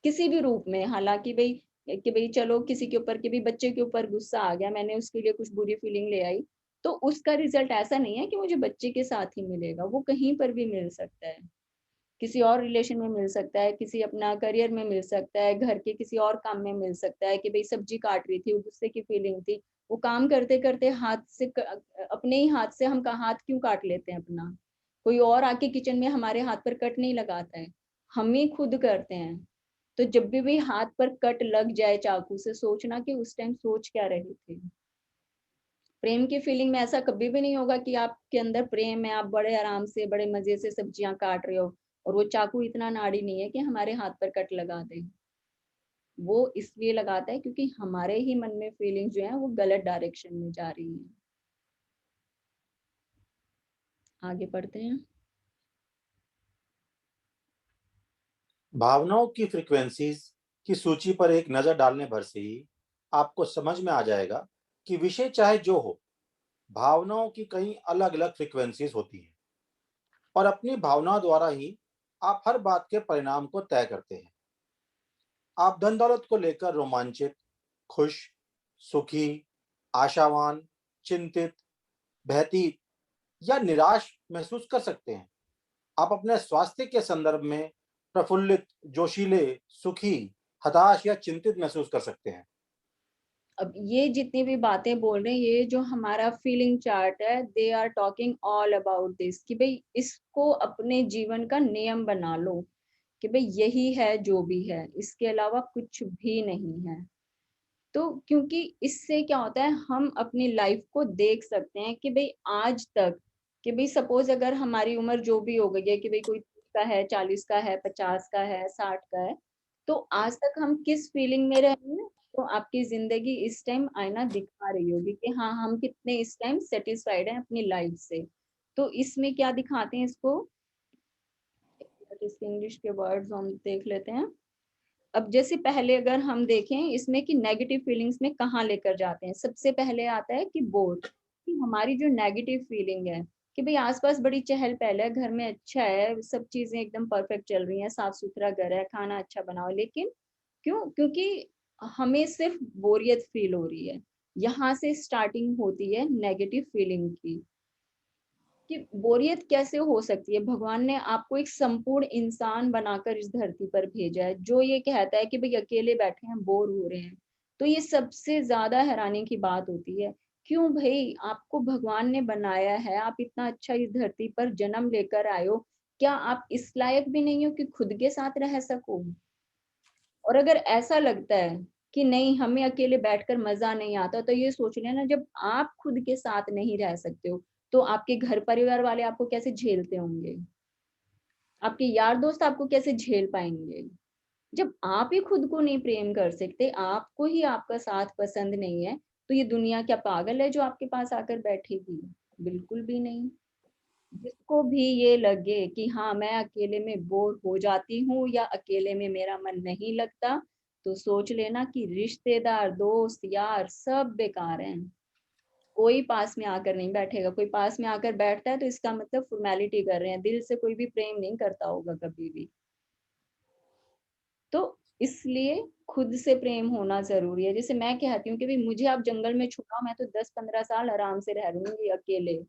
किसी भी रूप में। हालांकि भाई कि भाई चलो किसी के ऊपर, के भी बच्चे के ऊपर गुस्सा आ गया, मैंने उसके लिए कुछ बुरी फीलिंग ले आई, तो उसका रिजल्ट ऐसा नहीं है कि मुझे बच्चे के साथ ही मिलेगा। वो कहीं पर भी मिल सकता है, किसी और रिलेशन में मिल सकता है, किसी अपना करियर में मिल सकता है, घर के किसी और काम में मिल सकता है। कि भाई सब्जी काट रही थी, वो गुस्से की फीलिंग थी, वो काम करते करते हाथ से अपने ही हाथ से हम हाथ क्यों काट लेते हैं अपना। कोई और आके किचन में हमारे हाथ पर कट नहीं लगाता है, हम ही खुद करते हैं। तो जब भी हाथ पर कट लग जाए चाकू से, सोचना कि उस टाइम सोच क्या रहे थे। प्रेम की फीलिंग में ऐसा कभी भी नहीं होगा कि आपके अंदर प्रेम है, आप बड़े आराम से बड़े मजे से सब्जियां काट रहे हो और वो चाकू इतना नाड़ी नहीं है कि हमारे हाथ पर कट लगा दे। वो इसलिए लगाता है क्योंकि हमारे ही मन में फीलिंग जो है वो गलत डायरेक्शन में जा रही है। आगे पढ़ते हैं। भावनाओं की फ्रीक्वेंसीज की सूची पर एक नजर डालने भर से ही आपको समझ में आ जाएगा कि विषय चाहे जो हो, भावनाओं की कई अलग अलग फ्रीक्वेंसीज होती हैं और अपनी भावना द्वारा ही आप हर बात के परिणाम को तय करते हैं। आप धन दौलत को लेकर रोमांचित, खुश, सुखी, आशावान, चिंतित, भयभीत या निराश महसूस कर सकते हैं। आप अपने स्वास्थ्य के संदर्भ में प्रफुल्लित, जोशीले, सुखी, हताश या चिंतित महसूस कर सकते हैं। अब ये जितनी भी बातें बोल रहे हैं, ये जो हमारा फीलिंग चार्ट है, they are talking all about this, कि भाई इसको अपने जीवन का नियम बना लो कि भाई यही है जो भी है, इसके अलावा कुछ भी नहीं है। तो क्योंकि इससे क्या होता है, हम अपनी लाइफ को देख सकते हैं कि भाई आज तक, कि भाई सपोज अगर हमारी उम्र जो भी हो गई है, कि भाई कोई 30 का है, 40 का है, 50 का है, 60 का है, तो आज तक हम किस फीलिंग में रहे हैं। तो आपकी जिंदगी इस टाइम आईना दिखा रही होगी कि हाँ हम कितने इस टाइम सेटिस्फाइड हैं अपनी लाइफ से। तो इसमें क्या दिखाते हैं इसको, इसके इंग्लिश के वर्ड्स हम देख लेते हैं। अब जैसे पहले अगर हम देखें इसमें कि नेगेटिव फीलिंग्स में कहाँ लेकर जाते हैं, सबसे पहले आता है कि बोर, कि हमारी जो नेगेटिव फीलिंग है कि भाई आसपास बड़ी चहल पहल है, घर में अच्छा है, सब चीजें एकदम परफेक्ट चल रही हैं, साफ सुथरा घर है, खाना अच्छा बनाओ, लेकिन क्यों, क्योंकि हमें सिर्फ बोरियत फील हो रही है। यहाँ से स्टार्टिंग होती है नेगेटिव फीलिंग की, कि बोरियत कैसे हो सकती है। भगवान ने आपको एक संपूर्ण इंसान बनाकर इस धरती पर भेजा है, जो ये कहता है कि भाई अकेले बैठे हैं, बोर हो रहे हैं। तो ये सबसे ज्यादा हैरानी की बात होती है। क्यों भाई, आपको भगवान ने बनाया है, आप इतना अच्छा इस धरती पर जन्म लेकर आए हो, क्या आप इस लायक भी नहीं हो कि खुद के साथ रह सको। और अगर ऐसा लगता है कि नहीं हमें अकेले बैठकर मजा नहीं आता, तो ये सोच लेना, जब आप खुद के साथ नहीं रह सकते हो, तो आपके घर परिवार वाले आपको कैसे झेलते होंगे, आपके यार दोस्त आपको कैसे झेल पाएंगे। जब आप ही खुद को नहीं प्रेम कर सकते, आपको ही आपका साथ पसंद नहीं है, तो ये दुनिया क्या पागल है जो आपके पास आकर बैठेगी। बिल्कुल भी नहीं। जिसको भी ये लगे कि हाँ मैं अकेले में बोर हो जाती हूँ या अकेले में मेरा मन नहीं लगता, तो सोच लेना कि रिश्तेदार, दोस्त, यार सब बेकार हैं। कोई पास में आकर नहीं बैठेगा। कोई पास में आकर बैठता है तो इसका मतलब फॉर्मेलिटी कर रहे हैं, दिल से कोई भी प्रेम नहीं करता होगा कभी भी। तो इसलिए खुद से प्रेम होना जरूरी है। जैसे मैं कहती हूँ कि भाई मुझे आप जंगल में छुड़ाओ, मैं तो 10-15 साल आराम से रह लूंगी अकेले,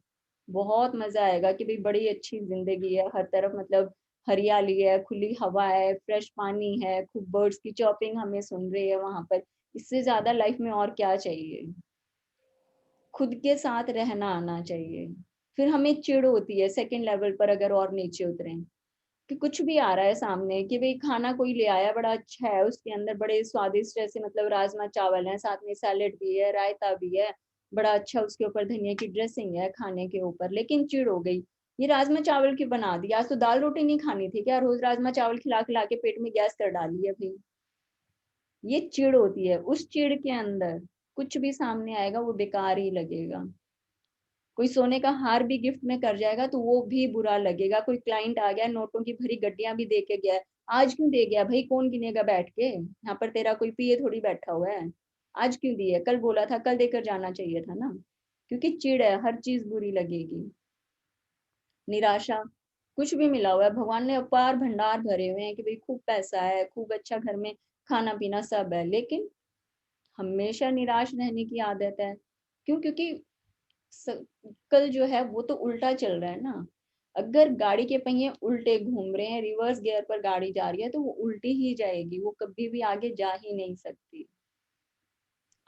बहुत मजा आएगा। कि भाई बड़ी अच्छी जिंदगी है, हर तरफ मतलब हरियाली है, खुली हवा है, फ्रेश पानी है, खूब बर्ड्स की चॉपिंग हमें सुन रही है वहां पर। इससे ज्यादा लाइफ में और क्या चाहिए। खुद के साथ रहना आना चाहिए। फिर हमें चिढ़ होती है सेकंड लेवल पर अगर और नीचे उतरें, कि कुछ भी आ रहा है सामने, कि भाई खाना कोई ले आया बड़ा अच्छा है, उसके अंदर बड़े स्वादिष्ट ऐसे मतलब राजमा चावल है, साथ में सैलेड भी है, रायता भी है, बड़ा अच्छा उसके ऊपर धनिया की ड्रेसिंग है खाने के ऊपर, लेकिन चिढ़ हो गई, ये राजमा चावल क्यों बना दिया, आज तो दाल रोटी नहीं खानी थी क्या, रोज राजमा चावल खिला खिला के पेट में गैस कर डाली है भाई। ये चिढ़ होती है, उस चिढ़ के अंदर कुछ भी सामने आएगा वो बेकार ही लगेगा। कोई सोने का हार भी गिफ्ट में कर जाएगा तो वो भी बुरा लगेगा। कोई क्लाइंट आ गया, नोटों की भरी गड्डियां भी दे के गया है, आज क्यों दे गया भाई, कौन गिनेगा बैठ के, यहाँ पर तेरा कोई पीए थोड़ी बैठा हुआ है, आज क्यों दिया, कल बोला था, कल देकर जाना चाहिए था ना। क्योंकि चिढ़ है, हर चीज बुरी लगेगी। निराशा, कुछ भी मिला हुआ है, भगवान ने अपार भंडार भरे हुए हैं कि भाई खूब पैसा है, खूब अच्छा घर में खाना पीना सब है, लेकिन हमेशा निराश रहने की आदत है। क्यों? क्योंकि कल जो है वो तो उल्टा चल रहा है ना। अगर गाड़ी के पहिए उल्टे घूम रहे हैं, रिवर्स गियर पर गाड़ी जा रही है, तो वो उल्टी ही जाएगी, वो कभी भी आगे जा ही नहीं सकती।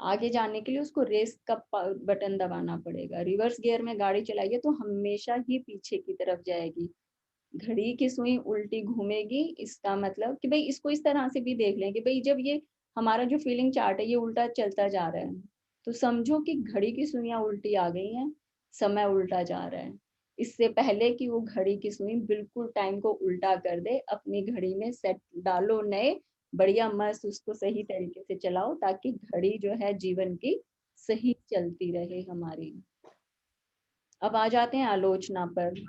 आगे जाने के लिए उसको रेस का बटन दबाना पड़ेगा। रिवर्स गियर में गाड़ी चलाइए तो हमेशा ही पीछे की तरफ जाएगी, घड़ी की सुई उल्टी घूमेगी। इसका मतलब कि भाई इसको इस तरह से भी देख लें कि भाई जब ये हमारा जो फीलिंग चार्ट है ये उल्टा चलता जा रहा है, तो समझो कि घड़ी की सुइयां उल्टी आ गई हैं, समय उल्टा जा रहा है। इससे पहले कि वो घड़ी की सुई बिल्कुल टाइम को उल्टा कर दे, अपनी घड़ी में सेट डालो नए, बढ़िया मस्त उसको सही तरीके से चलाओ, ताकि घड़ी जो है जीवन की सही चलती रहे हमारी। अब आ जाते हैं आलोचना पर।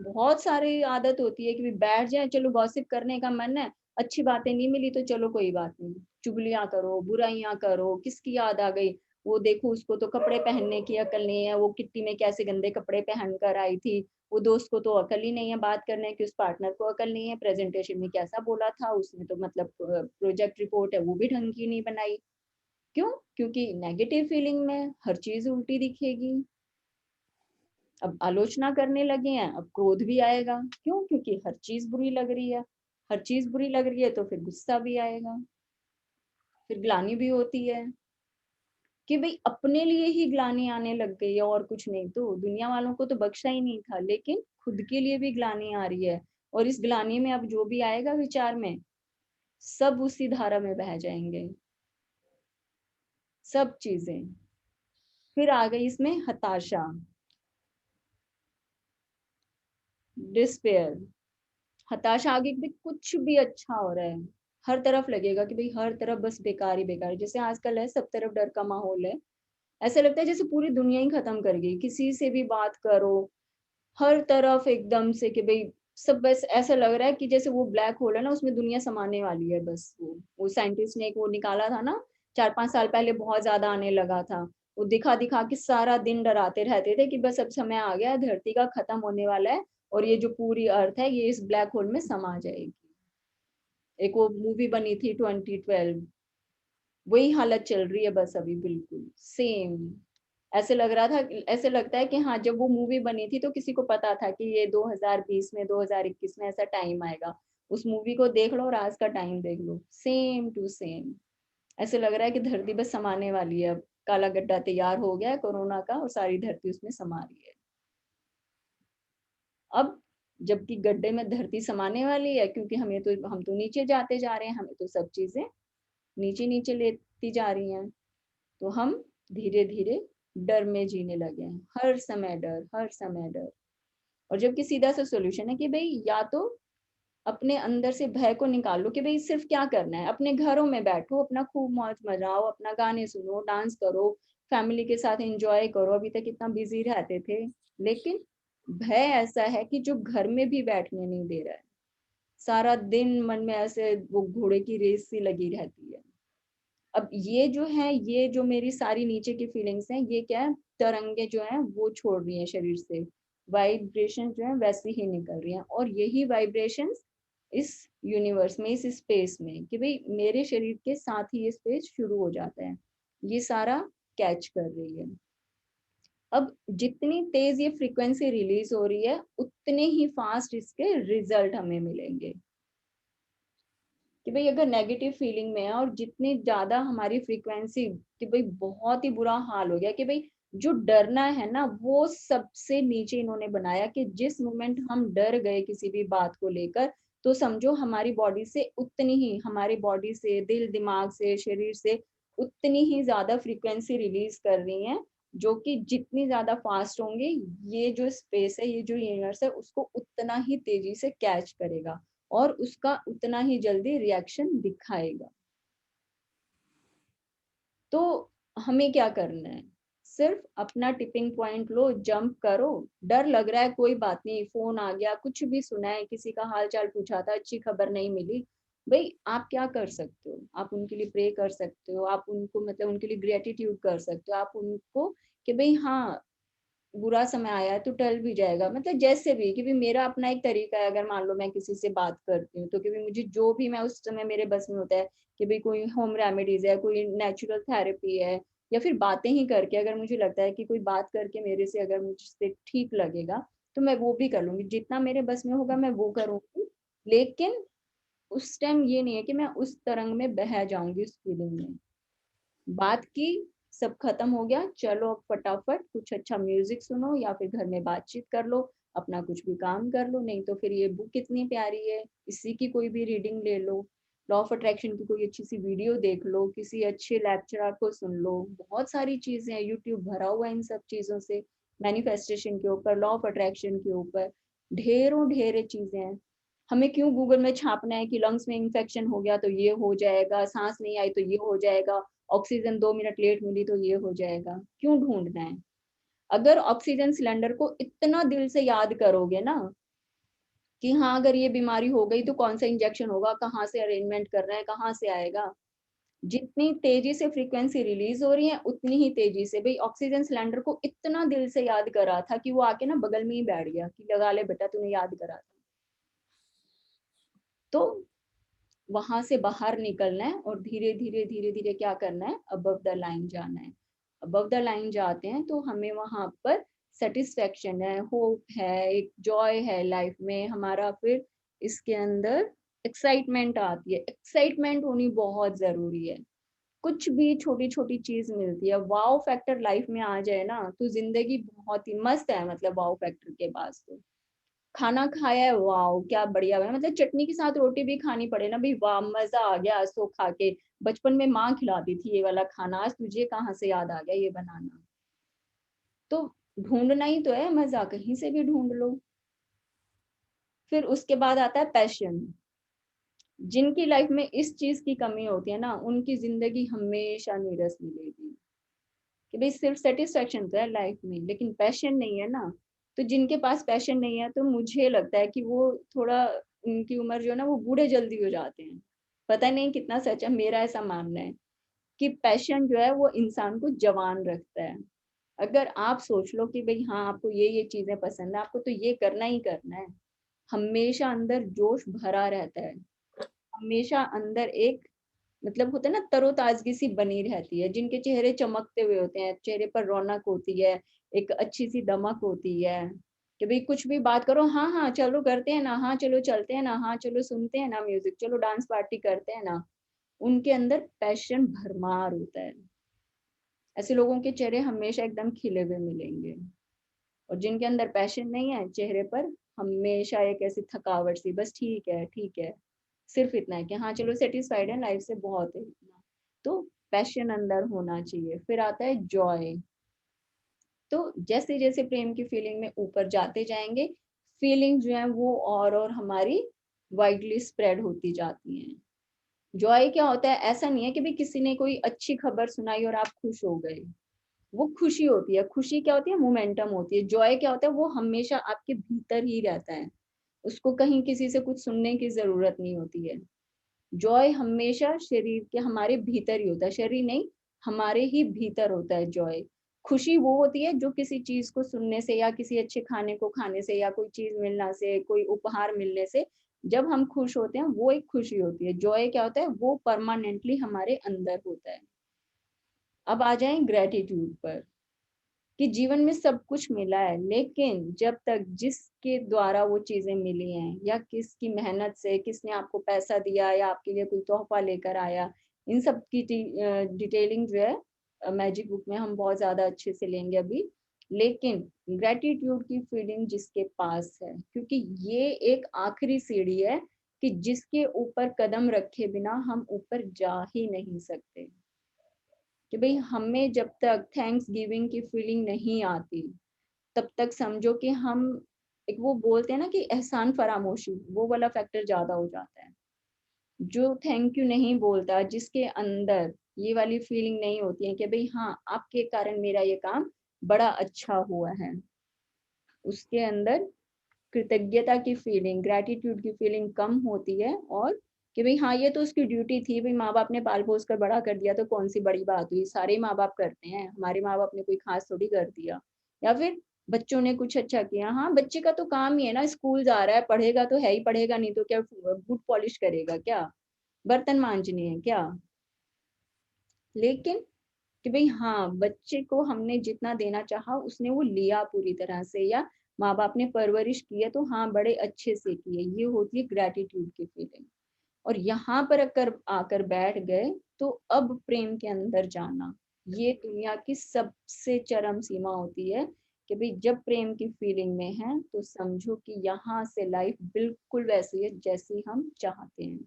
बहुत सारी आदत होती है कि बैठ जाए, चलो गॉसिप करने का मन है, अच्छी बातें नहीं मिली तो चलो कोई बात नहीं, चुगलियां करो, बुराइयां करो, किसकी याद आ गई, वो देखो उसको तो कपड़े पहनने की अकल नहीं है, वो किट्टी में कैसे गंदे कपड़े पहन कर आई थी, वो दोस्त को तो अकल ही नहीं है बात करने की, उस पार्टनर को अकल नहीं है, प्रेजेंटेशन में कैसा बोला था उसने, तो मतलब प्रोजेक्ट रिपोर्ट है वो भी ढंग की नहीं बनाई। क्यों? क्योंकि नेगेटिव फीलिंग में हर चीज उल्टी दिखेगी। अब आलोचना करने लगे हैं, अब क्रोध भी आएगा। क्यों? क्योंकि हर चीज बुरी लग रही है, हर चीज बुरी लग रही है तो फिर गुस्सा भी आएगा, फिर ग्लानि भी होती है कि भाई अपने लिए ही ग्लानि आने लग गई है और कुछ नहीं, तो दुनिया वालों को तो बख्शा ही नहीं था, लेकिन खुद के लिए भी ग्लानि आ रही है। और इस ग्लानि में अब जो भी आएगा विचार में, सब उसी धारा में बह जाएंगे, सब चीजें। फिर आ गई इसमें हताशा, डिस्पेयर। हताशा आ गई कि भाई कुछ भी अच्छा हो रहा है, हर तरफ लगेगा कि भाई हर तरफ बस बेकार ही बेकार, जैसे आजकल है सब तरफ डर का माहौल है, ऐसा लगता है जैसे पूरी दुनिया ही खत्म कर गई, किसी से भी बात करो हर तरफ एकदम से कि भाई सब, बस ऐसा लग रहा है कि जैसे वो ब्लैक होल है ना, उसमें दुनिया समाने वाली है बस। वो साइंटिस्ट ने एक वो निकाला था ना, 4-5 साल पहले बहुत ज्यादा आने लगा था, वो दिखा दिखा के सारा दिन डराते रहते थे कि बस अब समय आ गया, धरती का खत्म होने वाला है और ये जो पूरी अर्थ है ये इस ब्लैक होल में समा जाएगी। एक वो मूवी बनी थी 2012, वही हालत चल रही है बस अभी बिल्कुल सेम। ऐसे लग रहा था, ऐसे लगता है कि हाँ जब वो मूवी बनी थी तो किसी को पता था कि ये 2020 में 2021 में ऐसा टाइम आएगा, उस मूवी को देख लो और आज का टाइम देख लो, सेम टू सेम। ऐसे लग रहा है कि धरती बस समाने वाली है, अब काला गड्ढा तैयार हो गया है कोरोना का और सारी धरती उसमें समा रही है। अब जबकि गड्ढे में धरती समाने वाली है, क्योंकि हम तो नीचे जाते जा रहे हैं, हमें तो सब चीजें नीचे नीचे लेती जा रही हैं, तो हम धीरे धीरे डर में जीने लगे हैं, हर समय डर, हर समय डर। और जबकि सीधा सा सोल्यूशन है कि भाई या तो अपने अंदर से भय को निकालो कि भाई सिर्फ क्या करना है, अपने घरों में बैठो, अपना खूब मौज मजाओ, अपना गाने सुनो, डांस करो, फैमिली के साथ एंजॉय करो, अभी तक इतना बिजी रहते थे। लेकिन भय ऐसा है कि जो घर में भी बैठने नहीं दे रहा है, सारा दिन मन में ऐसे वो घोड़े की रेस सी लगी रहती है। अब ये जो है, ये जो मेरी सारी नीचे की फीलिंग्स हैं, ये क्या है, तरंगे जो है वो छोड़ रही है शरीर से, वाइब्रेशन जो है वैसी ही निकल रही हैं, और यही वाइब्रेशंस इस यूनिवर्स में, इस स्पेस में, कि भाई मेरे शरीर के साथ ही ये स्पेस शुरू हो जाता है, ये सारा कैच कर रही है। अब जितनी तेज ये फ्रीक्वेंसी रिलीज हो रही है, उतने ही फास्ट इसके रिजल्ट हमें मिलेंगे। कि भाई अगर नेगेटिव फीलिंग में है और जितनी ज्यादा हमारी फ्रीक्वेंसी, कि भाई बहुत ही बुरा हाल हो गया, कि भाई जो डरना है ना वो सबसे नीचे इन्होंने बनाया कि जिस मोमेंट हम डर गए किसी भी बात को लेकर, तो समझो हमारी बॉडी से उतनी ही, हमारी बॉडी से, दिल दिमाग से, शरीर से उतनी ही ज्यादा फ्रीक्वेंसी रिलीज कर रही हैं, जो कि जितनी ज्यादा फास्ट होंगे ये जो स्पेस है, ये जो यूनिवर्स है, उसको उतना ही तेजी से कैच करेगा और उसका उतना ही जल्दी रिएक्शन दिखाएगा। तो हमें क्या करना है, सिर्फ अपना टिपिंग पॉइंट लो, जंप करो। डर लग रहा है कोई बात नहीं, फोन आ गया, कुछ भी सुना है, किसी का हाल चाल पूछा था, अच्छी खबर नहीं मिली, भाई आप क्या कर सकते हो, आप उनके लिए प्रे कर सकते हो, आप उनको मतलब उनके लिए ग्रेटिट्यूड कर सकते हो, आप उनको कि भाई हाँ बुरा समय आया है तो टल भी जाएगा, मतलब जैसे भी कि भी मेरा अपना एक तरीका है, अगर मान लो मैं किसी से बात करती हूँ तो कि भी मुझे जो भी मैं उस समय मेरे बस में होता है कि भाई कोई होम रेमेडीज है, कोई नेचुरल थेरेपी है, या फिर बातें ही करके अगर मुझे लगता है कि कोई बात करके मेरे से अगर मुझसे ठीक लगेगा तो मैं वो भी कर लूंगी, जितना मेरे बस में होगा मैं वो करूंगी। लेकिन उस टाइम ये नहीं है कि मैं उस तरंग में बह जाऊंगी उस फीलिंग में। बात की, सब खत्म हो गया, चलो अब फटाफट कुछ अच्छा म्यूजिक सुनो या फिर घर में बातचीत कर लो, अपना कुछ भी काम कर लो, नहीं तो फिर ये बुक कितनी प्यारी है, इसी की कोई भी रीडिंग ले लो, लॉ ऑफ अट्रैक्शन की कोई अच्छी सी वीडियो देख लो, किसी अच्छे लेक्चरर को सुन लो, बहुत सारी चीजें हैं, यूट्यूब भरा हुआ है इन सब चीजों से, मैनिफेस्टेशन के ऊपर, लॉ ऑफ अट्रैक्शन के ऊपर ढेरों ढेरे चीजें हैं। हमें क्यों गूगल में छापना है कि लंग्स में इंफेक्शन हो गया तो ये हो जाएगा, सांस नहीं आई तो ये हो जाएगा, ऑक्सीजन 2 मिनट लेट मिली तो ये हो जाएगा, क्यों ढूंढना है? अगर ऑक्सीजन सिलेंडर को इतना दिल से याद करोगे ना कि हाँ अगर ये बीमारी हो गई तो कौन सा इंजेक्शन होगा, कहाँ से अरेंजमेंट करना है, कहाँ से आएगा, जितनी तेजी से फ्रीक्वेंसी रिलीज हो रही है उतनी ही तेजी से भाई ऑक्सीजन सिलेंडर को इतना दिल से याद करा था कि वो आके ना बगल में ही बैठ गया कि लगा ले बेटा तूने याद करा था। तो वहां से बाहर निकलना है और धीरे धीरे धीरे धीरे क्या करना है, अबव द लाइन जाना है। अबव द लाइन जाते हैं तो हमें वहां पर सेटिस्फेक्शन है, होप है, एक जॉय है लाइफ में हमारा, फिर इसके अंदर एक्साइटमेंट आती है, एक्साइटमेंट होनी बहुत जरूरी है। कुछ भी छोटी छोटी चीज मिलती है, वाओ फैक्टर लाइफ में आ जाए ना तो जिंदगी बहुत ही मस्त है, मतलब वाओ फैक्टर के पास तो खाना खाया है, वाह क्या बढ़िया बना, मतलब चटनी के साथ रोटी भी खानी पड़े ना भाई, वाह मजा आ गया आज तो खा के, बचपन में माँ खिलाती थी ये वाला खाना, आज तुझे कहाँ से याद आ गया ये बनाना। तो ढूंढना ही तो है मजा, कहीं से भी ढूंढ लो। फिर उसके बाद आता है पैशन। जिनकी लाइफ में इस चीज की कमी होती है ना उनकी जिंदगी हमेशा नीरस मिलेगी, कि भाई सिर्फ सेटिस्फेक्शन तो है लाइफ में लेकिन पैशन नहीं है ना। तो जिनके पास पैशन नहीं है तो मुझे लगता है कि वो थोड़ा, उनकी उम्र जो है ना वो बूढ़े जल्दी हो जाते हैं। पता नहीं कितना सच है, मेरा ऐसा मानना है कि पैशन जो है वो इंसान को जवान रखता है। अगर आप सोच लो कि भाई हाँ आपको ये चीजें पसंद है, आपको तो ये करना ही करना है, हमेशा अंदर जोश भरा रहता है, हमेशा अंदर एक मतलब होता है ना तरोताजगी सी बनी रहती है, जिनके चेहरे चमकते हुए होते हैं, चेहरे पर रौनक होती है, एक अच्छी सी दमक होती है कि भाई कुछ भी बात करो, हाँ हाँ चलो करते हैं ना, हाँ चलो चलते हैं ना, हाँ चलो सुनते हैं ना म्यूजिक, चलो डांस पार्टी करते हैं ना। उनके अंदर पैशन भरमार होता है, ऐसे लोगों के चेहरे हमेशा एकदम खिले हुए मिलेंगे। और जिनके अंदर पैशन नहीं है चेहरे पर हमेशा एक ऐसी थकावट सी, बस ठीक है ठीक है, सिर्फ इतना है कि हाँ चलो सेटिस्फाइड है लाइफ से, बहुत है इतना। तो पैशन अंदर होना चाहिए। फिर आता है जॉय। तो जैसे जैसे प्रेम की फीलिंग में ऊपर जाते जाएंगे, फीलिंग जो है वो और हमारी वाइडली स्प्रेड होती जाती हैं। जॉय क्या होता है, ऐसा नहीं है कि भाई किसी ने कोई अच्छी खबर सुनाई और आप खुश हो गए, वो खुशी होती है। खुशी क्या होती है, मोमेंटम होती है। जॉय क्या होता है, वो हमेशा आपके भीतर ही रहता है, उसको कहीं किसी से कुछ सुनने की जरूरत नहीं होती है। जॉय हमेशा शरीर के हमारे भीतर ही होता है, शरीर नहीं, हमारे ही भीतर होता है जॉय। खुशी वो होती है जो किसी चीज को सुनने से या किसी अच्छे खाने को खाने से या कोई चीज मिलना से, कोई उपहार मिलने से जब हम खुश होते हैं वो एक खुशी होती है। जॉय क्या होता है, वो परमानेंटली हमारे अंदर होता है। अब आ जाए ग्रेटिट्यूड पर, कि जीवन में सब कुछ मिला है लेकिन जब तक जिसके द्वारा वो चीजें मिली हैं या किसकी मेहनत से, किसने आपको पैसा दिया या आपके लिए कोई तोहफा लेकर आया, इन सब की डिटेलिंग जो है मैजिक बुक में हम बहुत ज्यादा अच्छे से लेंगे अभी। लेकिन ग्रेटिट्यूड की फीलिंग जिसके पास है, क्योंकि ये एक आखिरी सीढ़ी है कि जिसके ऊपर कदम रखे बिना हम ऊपर जा ही नहीं सकते। कि भाई हमें जब तक थैंक्स गिविंग की फीलिंग नहीं आती तब तक समझो कि हम, एक वो बोलते हैं ना कि एहसान फरामोशी, वो वाला फैक्टर ज्यादा हो जाता है। जो थैंक यू नहीं बोलता, जिसके अंदर ये वाली फीलिंग नहीं होती है कि भाई हाँ आपके कारण मेरा ये काम बड़ा अच्छा हुआ है, उसके अंदर कृतज्ञता की फीलिंग, ग्रैटिट्यूड की फीलिंग कम होती है। और कि भाई हाँ ये तो उसकी ड्यूटी थी, भाई माँ बाप ने पाल पोस कर बड़ा कर दिया तो कौन सी बड़ी बात हुई, सारे माँ बाप करते हैं, हमारे माँ बाप ने कोई खास थोड़ी कर दिया। या फिर बच्चों ने कुछ अच्छा किया, हाँ बच्चे का तो काम ही है ना, स्कूल जा रहा है, पढ़ेगा तो है ही, पढ़ेगा नहीं तो क्या बूट पॉलिश करेगा क्या, बर्तन मांजने हैं क्या। लेकिन कि भाई हाँ बच्चे को हमने जितना देना चाहा उसने वो लिया पूरी तरह से, या माँ बाप ने परवरिश की है तो हाँ बड़े अच्छे से की है, ये होती है ग्रेटिट्यूड की फीलिंग। और यहाँ पर अगर आकर बैठ गए तो अब प्रेम के अंदर जाना, ये दुनिया की सबसे चरम सीमा होती है। कि भाई जब प्रेम की फीलिंग में है तो समझो कि यहाँ से लाइफ बिल्कुल वैसी है जैसी हम चाहते हैं,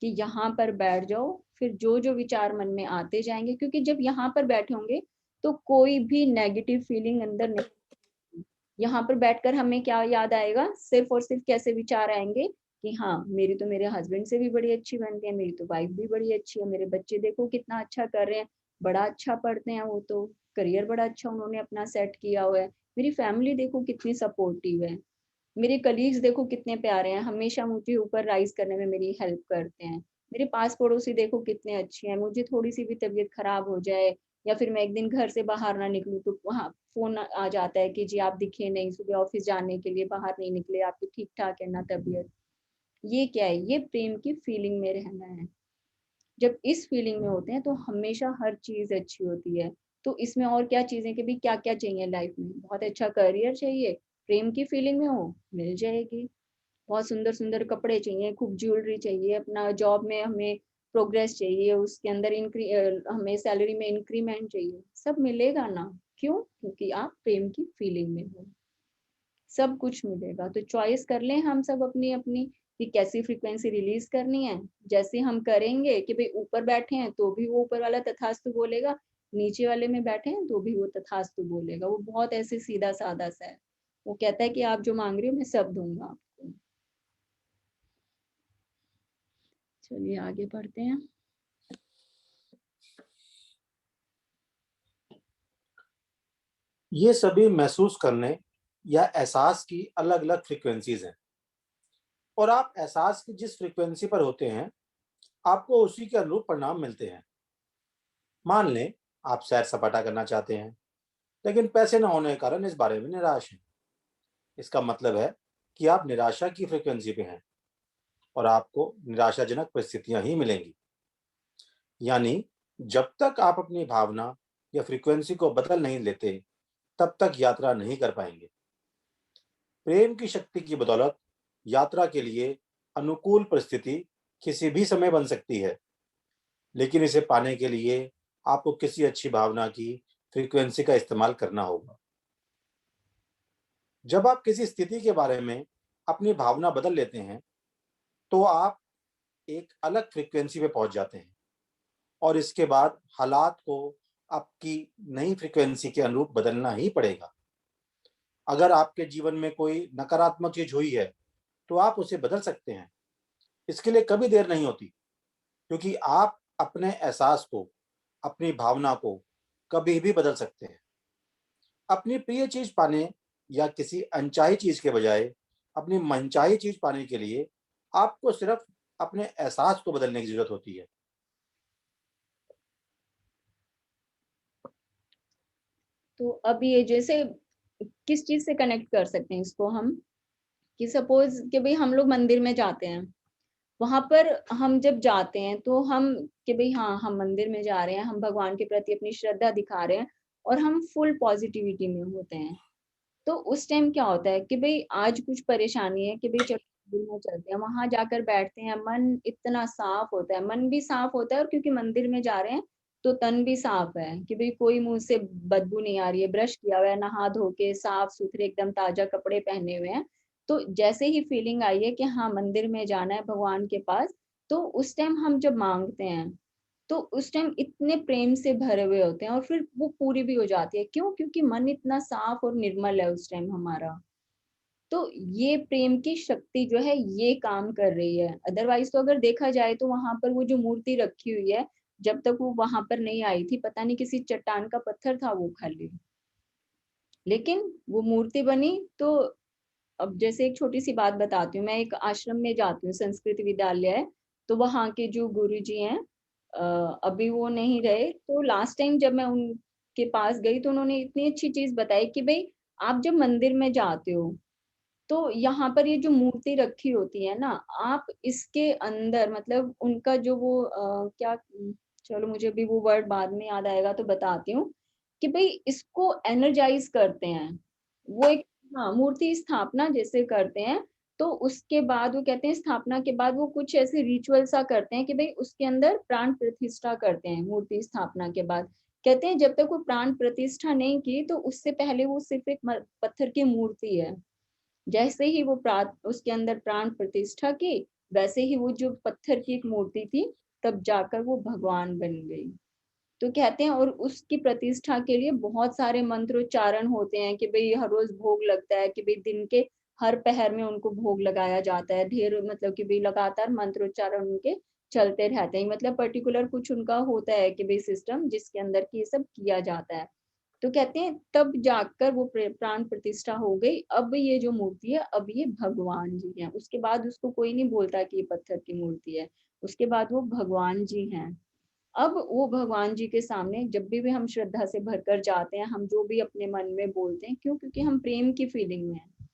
कि यहाँ पर बैठ जाओ, फिर जो जो विचार मन में आते जाएंगे, क्योंकि जब यहाँ पर बैठे होंगे तो कोई भी नेगेटिव फीलिंग अंदर नहीं। यहाँ पर बैठकर हमें क्या याद आएगा, सिर्फ और सिर्फ कैसे विचार आएंगे कि हाँ मेरी तो मेरे हस्बैंड से भी बड़ी अच्छी बनती है, मेरी तो वाइफ भी बड़ी अच्छी है, मेरे बच्चे देखो कितना अच्छा कर रहे हैं, बड़ा अच्छा पढ़ते हैं, वो तो करियर बड़ा अच्छा उन्होंने अपना सेट किया हुआ है, मेरी फैमिली देखो कितनी सपोर्टिव है, मेरे कलीग्स देखो कितने प्यारे हैं, हमेशा मुझे ऊपर राइज करने में मेरी हेल्प करते हैं, मेरे पास पड़ोसी देखो कितने अच्छे हैं, मुझे थोड़ी सी भी तबीयत खराब हो जाए या फिर मैं एक दिन घर से बाहर ना निकलूं तो वहाँ फोन आ जाता है कि जी आप दिखे नहीं, सुबह ऑफिस जाने के लिए बाहर नहीं निकले, आपकी ठीक ठाक है ना तबीयत। ये क्या है, ये प्रेम की फीलिंग में रहना है। जब इस फीलिंग में होते हैं तो हमेशा हर चीज अच्छी होती है। तो इसमें और क्या चीजें कि भी क्या क्या चाहिए लाइफ में, बहुत अच्छा करियर चाहिए, प्रेम की फीलिंग में हो मिल जाएगी। बहुत सुंदर सुंदर कपड़े चाहिए, खूब ज्वेलरी चाहिए, अपना जॉब में हमें प्रोग्रेस चाहिए, उसके अंदर हमें सैलरी में इंक्रीमेंट चाहिए, सब मिलेगा ना। क्यों? क्योंकि आप प्रेम की फीलिंग में हो, सब कुछ मिलेगा। तो चॉइस कर लें हम सब अपनी अपनी कि कैसी फ्रीक्वेंसी रिलीज करनी है। जैसे हम करेंगे कि भाई ऊपर बैठे हैं तो भी वो ऊपर वाला तथास्तु बोलेगा, नीचे वाले में बैठे हैं तो भी वो तथास्तु बोलेगा। वो बहुत ऐसे सीधा साधा सा है, वो कहता है कि आप जो मांग रहे हो मैं सब दूंगा आपको। चलिए आगे बढ़ते हैं। ये सभी महसूस करने या एहसास की अलग अलग फ्रीक्वेंसीज हैं, और आप एहसास की जिस फ्रीक्वेंसी पर होते हैं आपको उसी के अनुरूप परिणाम मिलते हैं। मान लें आप सैर सपाटा करना चाहते हैं लेकिन पैसे न होने के कारण इस बारे में निराश हैं। इसका मतलब है कि आप निराशा की फ्रीक्वेंसी पे हैं और आपको निराशाजनक परिस्थितियां ही मिलेंगी। यानी जब तक आप अपनी भावना या फ्रीक्वेंसी को बदल नहीं लेते तब तक यात्रा नहीं कर पाएंगे। प्रेम की शक्ति की बदौलत यात्रा के लिए अनुकूल परिस्थिति किसी भी समय बन सकती है, लेकिन इसे पाने के लिए आपको किसी अच्छी भावना की फ्रीक्वेंसी का इस्तेमाल करना होगा। जब आप किसी स्थिति के बारे में अपनी भावना बदल लेते हैं तो आप एक अलग फ्रीक्वेंसी पे पहुंच जाते हैं, और इसके बाद हालात को आपकी नई फ्रीक्वेंसी के अनुरूप बदलना ही पड़ेगा। अगर आपके जीवन में कोई नकारात्मक चीज हुई है तो आप उसे बदल सकते हैं। इसके लिए कभी देर नहीं होती, क्योंकि आप अपने एहसास को, अपनी भावना को कभी भी बदल सकते हैं। अपनी प्रिय चीज पाने या किसी अनचाही चीज के बजाय अपनी मनचाही चीज पाने के लिए आपको सिर्फ अपने एहसास को बदलने की जरूरत होती है। तो अब ये जैसे किस चीज से कनेक्ट कर सकते हैं इसको हम, कि सपोज कि भाई हम लोग मंदिर में जाते हैं, वहां पर हम जब जाते हैं तो हम कि भाई हाँ हम मंदिर में जा रहे हैं, हम भगवान के प्रति अपनी श्रद्धा दिखा रहे हैं और हम फुल पॉजिटिविटी में होते हैं। तो उस टाइम क्या होता है कि भाई आज कुछ परेशानी है, कि भाई चलो मंदिर में चलते हैं, वहां जाकर बैठते हैं, मन इतना साफ होता है, मन भी साफ होता है, और क्योंकि मंदिर में जा रहे हैं तो तन भी साफ है कि भाई कोई मुंह से बदबू नहीं आ रही है, ब्रश किया हुआ है, नहा धो के साफ सुथरे एकदम ताजा कपड़े पहने हुए हैं। तो जैसे ही फीलिंग आई है कि हाँ मंदिर में जाना है भगवान के पास, तो उस टाइम हम जब मांगते हैं तो उस टाइम इतने प्रेम से भरे हुए होते हैं और फिर वो पूरी भी हो जाती है। क्यों? क्योंकि मन इतना साफ और निर्मल है उस टाइम हमारा। तो ये प्रेम की शक्ति जो है ये काम कर रही है। अदरवाइज तो अगर देखा जाए तो वहां पर वो जो मूर्ति रखी हुई है, जब तक वो वहां पर नहीं आई थी, पता नहीं किसी चट्टान का पत्थर था वो खाली, लेकिन वो मूर्ति बनी। तो अब जैसे एक छोटी सी बात बताती हूँ, मैं एक आश्रम में जाती हूँ, संस्कृत विद्यालय है, तो वहाँ के जो गुरु जी हैं, अभी वो नहीं रहे, तो लास्ट टाइम जब मैं उनके पास गई तो उन्होंने इतनी अच्छी चीज बताई कि भाई आप जब मंदिर में जाते हो तो यहाँ पर ये जो मूर्ति रखी होती है ना, आप इसके अंदर मतलब उनका जो वो क्या, चलो मुझे भी वो वर्ड बाद में याद आएगा तो बताती हूँ, कि भाई इसको एनर्जाइज करते हैं। वो एक, हाँ, मूर्ति स्थापना जैसे करते हैं, तो उसके बाद वो कहते हैं स्थापना के बाद वो कुछ ऐसे रिचुअल सा करते हैं कि भाई उसके अंदर प्राण प्रतिष्ठा करते हैं मूर्ति स्थापना के बाद। कहते हैं जब तक वो प्राण प्रतिष्ठा नहीं की तो उससे पहले वो सिर्फ एक पत्थर की मूर्ति है। जैसे ही वो उसके अंदर प्राण प्रतिष्ठा की, वैसे ही वो जो पत्थर की एक मूर्ति थी तब जाकर वो भगवान बन गई। तो कहते हैं और उसकी प्रतिष्ठा के लिए बहुत सारे मंत्रोच्चारण होते हैं कि भाई हर रोज भोग लगता है, कि भाई दिन के हर पहर में उनको भोग लगाया जाता है, ढेर मतलब कि भाई लगातार मंत्रोच्चारण उनके चलते रहते हैं, मतलब पर्टिकुलर कुछ उनका होता है कि भाई सिस्टम जिसके अंदर की ये सब किया जाता है। तो कहते हैं तब जाकर वो प्राण प्रतिष्ठा हो गई। अब ये जो मूर्ति है अब ये भगवान जी हैं, उसके बाद उसको कोई नहीं बोलता कि ये पत्थर की मूर्ति है, उसके बाद वो भगवान जी हैं। अब वो भगवान जी के सामने जब भी हम श्रद्धा से भरकर जाते हैं, हम जो भी अपने मन में बोलते हैं, क्यों? क्योंकि हम प्रेम की फीलिंग में हैं।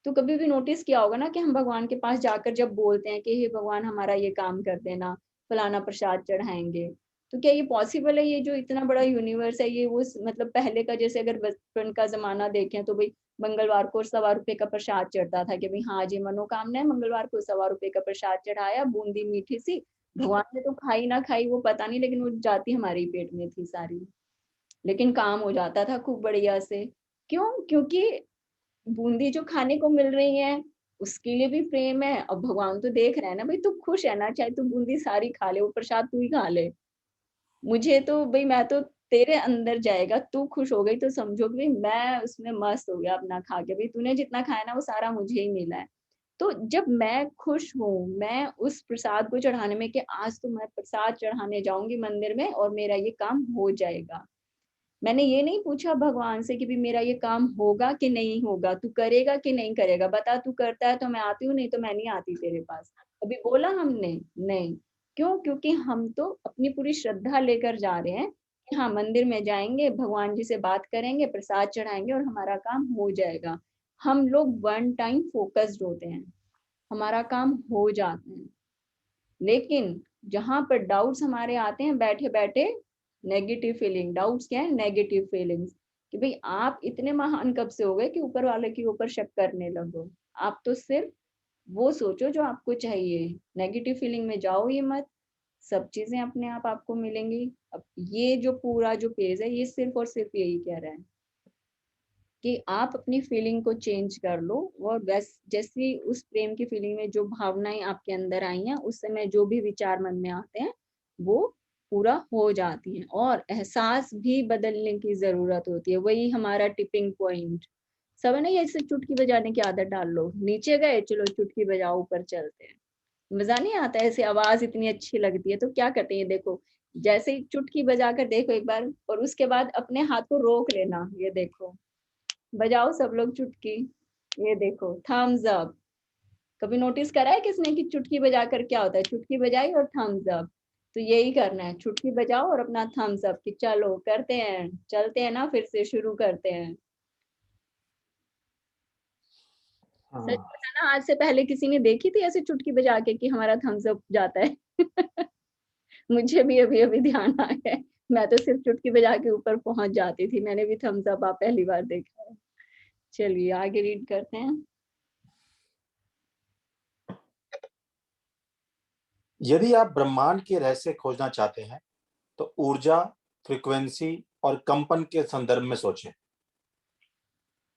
तो कभी भी नोटिस किया होगा ना कि हम भगवान के पास जाकर जब बोलते हैं कि हे भगवान हमारा ये काम कर देना, फलाना प्रसाद चढ़ाएंगे, तो क्या ये पॉसिबल है? ये जो इतना बड़ा यूनिवर्स है, ये वो मतलब पहले का, जैसे अगर बचपन का जमाना देखें तो भाई मंगलवार को ₹1.25 का प्रसाद चढ़ता था कि भाई हाँ जी मनोकामना है, मंगलवार को ₹1.25 का प्रसाद चढ़ाया, बूंदी मीठी सी, भगवान ने तो खाई ना खाई वो पता नहीं, लेकिन वो जाती हमारी पेट में थी सारी, लेकिन काम हो जाता था खूब बढ़िया से। क्यों? क्योंकि बूंदी जो खाने को मिल रही है उसके लिए भी प्रेम है, और भगवान तो देख रहे हैं ना भाई तू खुश है ना, चाहे तू बूंदी सारी खा ले, वो प्रसाद तू ही खा ले, मुझे तो भाई मैं तो तेरे अंदर जाएगा, तू खुश हो गई तो समझो कि भाई मैं उसमें मस्त हो गया अपना खा के, भाई तूने जितना खाया ना वो सारा मुझे ही मिला है। तो जब मैं खुश हूँ, मैं उस प्रसाद को चढ़ाने में कि आज तो मैं प्रसाद चढ़ाने जाऊंगी मंदिर में और मेरा ये काम हो जाएगा। मैंने ये नहीं पूछा भगवान से कि भी मेरा ये काम होगा कि नहीं होगा, तू करेगा कि नहीं करेगा, बता तू करता है तो मैं आती हूँ, नहीं तो मैं नहीं आती तेरे पास। कभी बोला हमने? नहीं। क्यों? क्योंकि हम तो अपनी पूरी श्रद्धा लेकर जा रहे हैं कि हाँ मंदिर में जाएंगे, भगवान जी से बात करेंगे, प्रसाद चढ़ाएंगे और हमारा काम हो जाएगा। हम लोग वन टाइम फोकस्ड होते हैं, हमारा काम हो जाता है। लेकिन जहां पर डाउट्स हमारे आते हैं बैठे बैठे, नेगेटिव फीलिंग, डाउट्स क्या है? नेगेटिव फीलिंग्स, कि भाई आप इतने महान कब से हो गए कि ऊपर वाले के ऊपर शक करने लगो। आप तो सिर्फ वो सोचो जो आपको चाहिए, नेगेटिव फीलिंग में जाओ ही मत, सब चीजें अपने आप आपको मिलेंगी। अब ये जो पूरा जो पेज है ये सिर्फ और सिर्फ यही कह रहा है कि आप अपनी फीलिंग को चेंज कर लो, और बस जैसी उस प्रेम की फीलिंग में जो भावनाएं आपके अंदर आई हैं, उस समय जो भी विचार मन में आते हैं वो पूरा हो जाती हैं, और एहसास भी बदलने की जरूरत होती है। वही हमारा टिपिंग पॉइंट। सब है ना, ये ऐसे चुटकी बजाने की आदत डाल लो, नीचे गए चलो चुटकी बजाओ, ऊपर चलते हैं, मजा नहीं आता? ऐसे आवाज इतनी अच्छी लगती है, तो क्या करते हैं, देखो जैसे ही चुटकी बजा कर देखो एक बार, और उसके बाद अपने हाथ को रोक लेना, ये देखो बजाओ सब लोग चुटकी, ये देखो थम्स अप। कभी नोटिस करा है किसने कि चुटकी बजाकर क्या होता है? चुटकी बजाई और थम्स अप, तो यही करना है, चुटकी बजाओ और अपना थम्स अप कि चलो करते हैं, चलते हैं ना, फिर से शुरू करते हैं। सच हाँ, बताना, आज से पहले किसी ने देखी थी ऐसे चुटकी बजा के कि हमारा थम्स अप जाता है? मुझे भी अभी अभी ध्यान आ गया है। मैं तो सिर्फ चुटकी बजा के ऊपर पहुंच जाती थी, मैंने भी थम्स अप आप पहली बार देखा है। चलिए आगे रीड करते हैं। यदि आप ब्रह्मांड के रहस्य खोजना चाहते हैं तो ऊर्जा, फ्रीक्वेंसी और कंपन के संदर्भ में सोचें।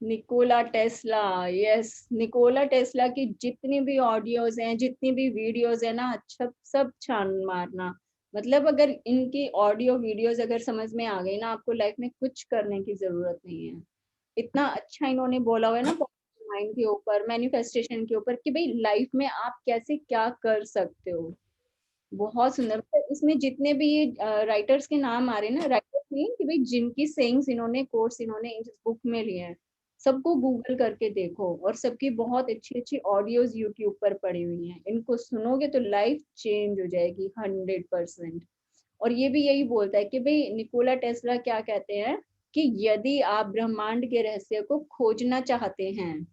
Nikola Tesla, yes, Nikola Tesla की जितनी भी ऑडियोज हैं, जितनी भी वीडियोज है ना, अच्छा सब छान मारना। मतलब अगर इनकी ऑडियो वीडियोज अगर समझ में आ गई ना, आपको लाइफ में कुछ करने की जरूरत नहीं है। इतना अच्छा इन्होंने बोला हुआ है ना माइंड के ऊपर, मैनिफेस्टेशन के ऊपर, कि भाई लाइफ में आप कैसे क्या कर सकते हो। बहुत सुंदर। मतलब इसमें जितने भी ये राइटर्स के नाम आ रहे हैं ना, राइटर्स नहीं कि भाई जिनकी सेइंग्स इन्होंने कोर्स इन्होंने इस बुक में लिए हैं, सबको गूगल करके देखो, और सबकी बहुत अच्छी अच्छी ऑडियोज यूट्यूब पर पड़ी हुई हैं। इनको सुनोगे तो लाइफ चेंज हो जाएगी 100%। और ये भी यही बोलता है कि भाई निकोला टेस्ला क्या कहते हैं कि यदि आप ब्रह्मांड के रहस्य को खोजना चाहते हैं,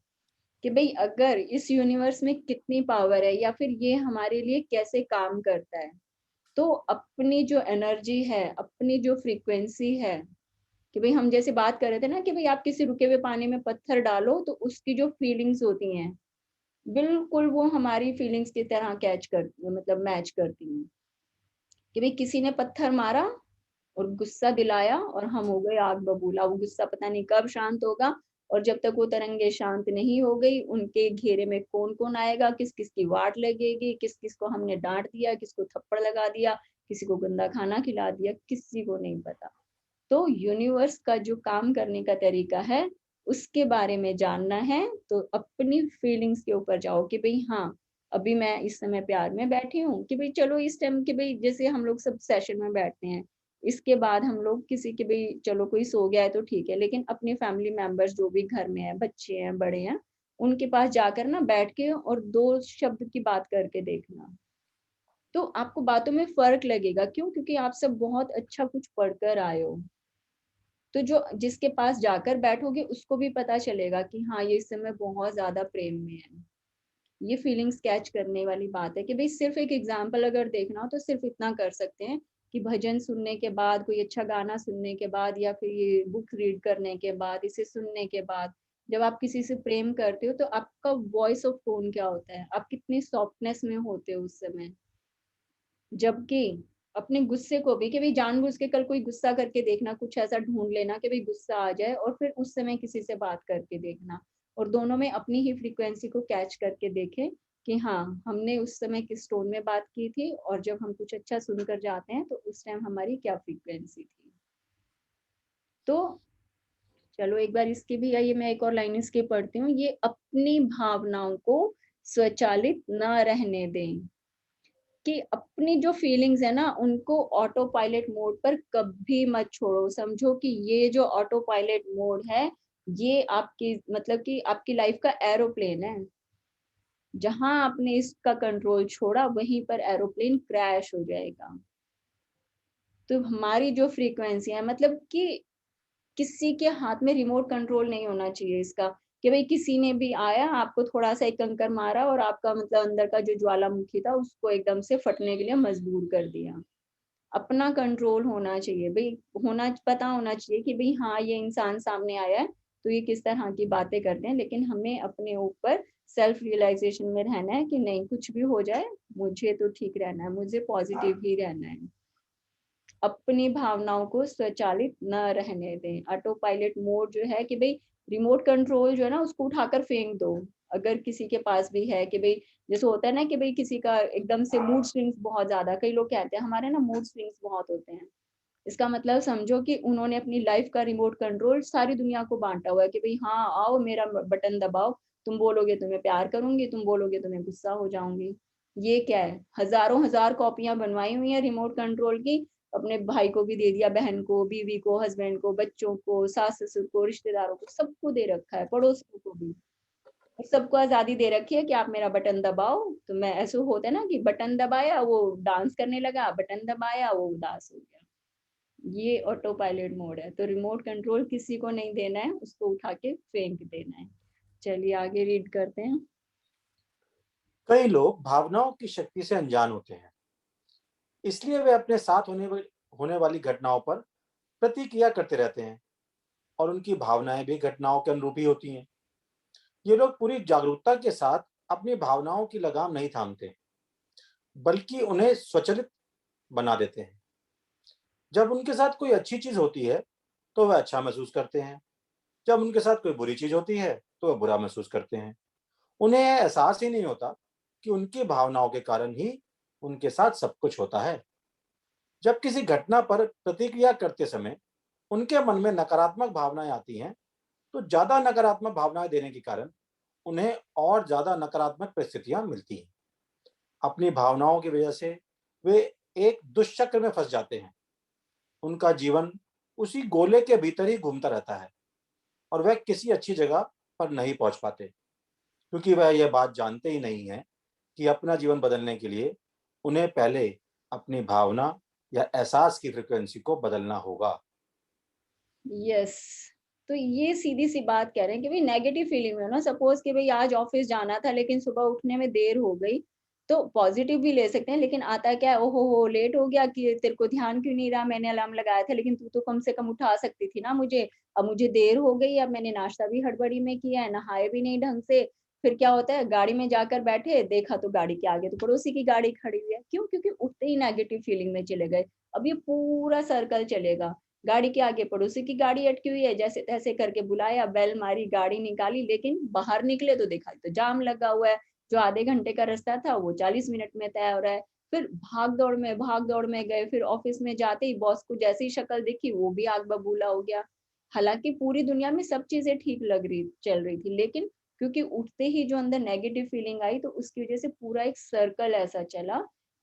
कि भाई अगर इस यूनिवर्स में कितनी पावर है या फिर ये हमारे लिए कैसे काम करता है, तो अपनी जो एनर्जी है, अपनी जो फ्रीक्वेंसी है, कि भाई हम जैसे बात कर रहे थे ना कि भाई आप किसी रुके हुए पानी में पत्थर डालो तो उसकी जो फीलिंग्स होती हैं, बिल्कुल वो हमारी फीलिंग्स की तरह कैच करती है, मतलब मैच करती हैं। कि भाई किसी ने पत्थर मारा और गुस्सा दिलाया और हम हो गए आग बबूला। वो गुस्सा पता नहीं कब शांत होगा, और जब तक वो तरंगे शांत नहीं हो गई, उनके घेरे में कौन कौन आएगा, किस किस की वाट लगेगी, किस किस को हमने डांट दिया, किसको थप्पड़ लगा दिया, किसी को गंदा खाना खिला दिया, किसी को नहीं पता। तो यूनिवर्स का जो काम करने का तरीका है, उसके बारे में जानना है तो अपनी फीलिंग्स के ऊपर जाओ कि भाई हाँ, अभी मैं इस समय प्यार में बैठी हूँ, कि भाई चलो इस टाइम के भाई जैसे हम लोग सब सेशन में बैठते हैं, इसके बाद हम लोग किसी के भाई चलो कोई सो गया है तो ठीक है, लेकिन अपने फैमिली मेंबर्स जो भी घर में है, बच्चे हैं, बड़े हैं, उनके पास जाकर ना बैठ के और 2 शब्द की बात करके देखना, तो आपको बातों में फर्क लगेगा। क्यों? क्योंकि आप सब बहुत अच्छा कुछ पढ़कर आए हो। तो जो जिसके पास जाकर बैठोगे उसको भी पता चलेगा कि हाँ, ये इस समय बहुत ज्यादा प्रेम में है। ये फीलिंग्स कैच करने वाली बात है कि भाई सिर्फ एक एग्जाम्पल अगर देखना हो तो सिर्फ इतना कर सकते हैं कि भजन सुनने के बाद, कोई अच्छा गाना सुनने के बाद, या फिर ये बुक रीड करने के बाद, इसे सुनने के बाद, जब आप किसी से प्रेम करते हो तो आपका वॉइस ऑफ टोन क्या होता है, आप कितनी सॉफ्टनेस में होते हो उस समय। जबकि अपने गुस्से को भी, कि भाई जानबूझ के कल कोई गुस्सा करके देखना, कुछ ऐसा ढूंढ लेना कि भाई गुस्सा आ जाए, और फिर उस समय किसी से बात करके देखना, और दोनों में अपनी ही फ्रीक्वेंसी को कैच करके देखें कि हाँ, हमने उस समय किस टोन में बात की थी, और जब हम कुछ अच्छा सुनकर जाते हैं तो उस टाइम हमारी क्या फ्रीक्वेंसी थी। तो चलो एक बार इसकी भी, ये मैं एक और लाइन इसकी पढ़ती हूँ। ये अपनी भावनाओं को स्वचालित न रहने दें, कि अपनी जो फीलिंग्स है ना, उनको ऑटो पायलट मोड पर कभी मत छोड़ो। समझो कि ये जो ऑटो पायलट मोड है, ये आपकी मतलब कि आपकी लाइफ का एरोप्लेन है। जहां आपने इसका कंट्रोल छोड़ा, वहीं पर एरोप्लेन क्रैश हो जाएगा। तो हमारी जो फ्रीक्वेंसी है, मतलब कि किसी के हाथ में रिमोट कंट्रोल नहीं होना चाहिए इसका, कि भाई किसी ने भी आया, आपको थोड़ा सा एक कंकर मारा और आपका मतलब अंदर का जो ज्वालामुखी था उसको एकदम से फटने के लिए मजबूर कर दिया। अपना कंट्रोल होना चाहिए भाई, पता होना चाहिए कि भाई हाँ, ये इंसान सामने आया है तो ये किस तरह की बातें करते हैं, लेकिन हमें अपने ऊपर सेल्फ रियलाइजेशन में रहना है कि नहीं, कुछ भी हो जाए मुझे तो ठीक रहना है, मुझे पॉजिटिव ही रहना है। अपनी भावनाओं को स्वचालित न रहने दें। ऑटो पायलट मोड जो है कि भाई रिमोट कंट्रोल जो है ना, उसको उठाकर फेंक दो। अगर किसी के पास भी है कि भाई, जैसे होता है ना कि भाई किसी का एकदम से मूड स्विंग्स बहुत ज्यादा, कई लोग कहते हैं हमारे ना मूड स्विंग्स बहुत होते हैं, इसका मतलब समझो कि उन्होंने अपनी लाइफ का रिमोट कंट्रोल सारी दुनिया को बांटा हुआ है कि भाई हाँ आओ, मेरा बटन दबाओ, तुम बोलोगे तो मैं प्यार करूंगी, तुम बोलोगे तो मैं गुस्सा हो जाऊंगी। ये क्या है, हजारों हजार कॉपियां बनवाई हुई है रिमोट कंट्रोल की, अपने भाई को भी दे दिया, बहन को, बीवी को, हस्बैंड को, बच्चों को, सास ससुर को, रिश्तेदारों को, सबको दे रखा है, पड़ोसियों को भी। और सबको आजादी दे रखी है कि आप मेरा बटन दबाओ तो मैं, ऐसे होता है ना कि बटन दबाया वो डांस करने लगा, बटन दबाया वो उदास हो गया। ये ऑटो पायलट मोड है। तो रिमोट कंट्रोल किसी को नहीं देना है, उसको उठा के फेंक देना है। चलिए आगे रीड करते हैं। कई लोग भावनाओं की शक्ति से अनजान होते हैं, इसलिए वे अपने साथ होने वाली घटनाओं पर प्रतिक्रिया करते रहते हैं और उनकी भावनाएं भी घटनाओं के अनुरूप ही होती हैं। ये लोग पूरी जागरूकता के साथ अपनी भावनाओं की लगाम नहीं थामते, बल्कि उन्हें स्वचालित बना देते हैं। जब उनके साथ कोई अच्छी चीज होती है तो वह अच्छा महसूस करते हैं, जब उनके साथ कोई बुरी चीज होती है तो वह बुरा महसूस करते हैं। उन्हें यह एहसास ही नहीं होता कि उनकी भावनाओं के कारण ही उनके साथ सब कुछ होता है। जब किसी घटना पर प्रतिक्रिया करते समय उनके मन में नकारात्मक भावनाएं आती हैं, तो ज्यादा नकारात्मक भावनाएं देने के कारण उन्हें और ज्यादा नकारात्मक परिस्थितियां मिलती हैं। अपनी भावनाओं की वजह से वे एक दुष्चक्र में फंस जाते हैं। उनका जीवन उसी गोले के भीतर ही घूमता रहता है और वह किसी अच्छी जगह पर नहीं पहुंच पाते, क्योंकि वह यह बात जानते ही नहीं है कि अपना जीवन बदलने के लिए उन्हें पहले अपनी भावना या एहसास की फ्रिक्वेंसी को बदलना होगा। यस। तो ये सीधी सी बात कह रहे हैं कि भाई नेगेटिव फीलिंग में ना, सपोज कि भाई आज ऑफिस जाना था लेकिन सुबह उठने में देर हो गई, तो पॉजिटिव भी ले सकते हैं, लेकिन आता क्या है, ओहो हो लेट हो गया, कि तेरे को ध्यान क्यों नहीं रहा, मैंने अलार्म लगाया था लेकिन तू तो कम से कम उठा सकती थी ना मुझे, अब मुझे देर हो गई, अब मैंने नाश्ता भी हड़बड़ी में किया है, नहाए भी नहीं ढंग से। फिर क्या होता है, गाड़ी में जाकर बैठे, देखा तो गाड़ी के आगे तो पड़ोसी की गाड़ी खड़ी हुई है। क्यों? क्योंकि उठते ही नेगेटिव फीलिंग में चले गए। अब ये पूरा सर्कल चलेगा। गाड़ी के आगे पड़ोसी की गाड़ी अटकी हुई है, जैसे तैसे करके बुलाया, बेल मारी, गाड़ी निकाली, लेकिन बाहर निकले तो देखा तो जाम लगा हुआ है। जो आधे घंटे का रास्ता था वो 40 मिनट में तय हो रहा है। फिर भाग दौड़ में गए, फिर ऑफिस में जाते ही बॉस को जैसी ही शक्ल दिखी वो भी आग बबूला हो गया। हालांकि पूरी दुनिया में सब चीजें ठीक चल रही थी, लेकिन क्योंकि उठते ही जो अंदर नेगेटिव फीलिंग आई, तो उसकी वजह से पूरा एक सर्कल ऐसा चला।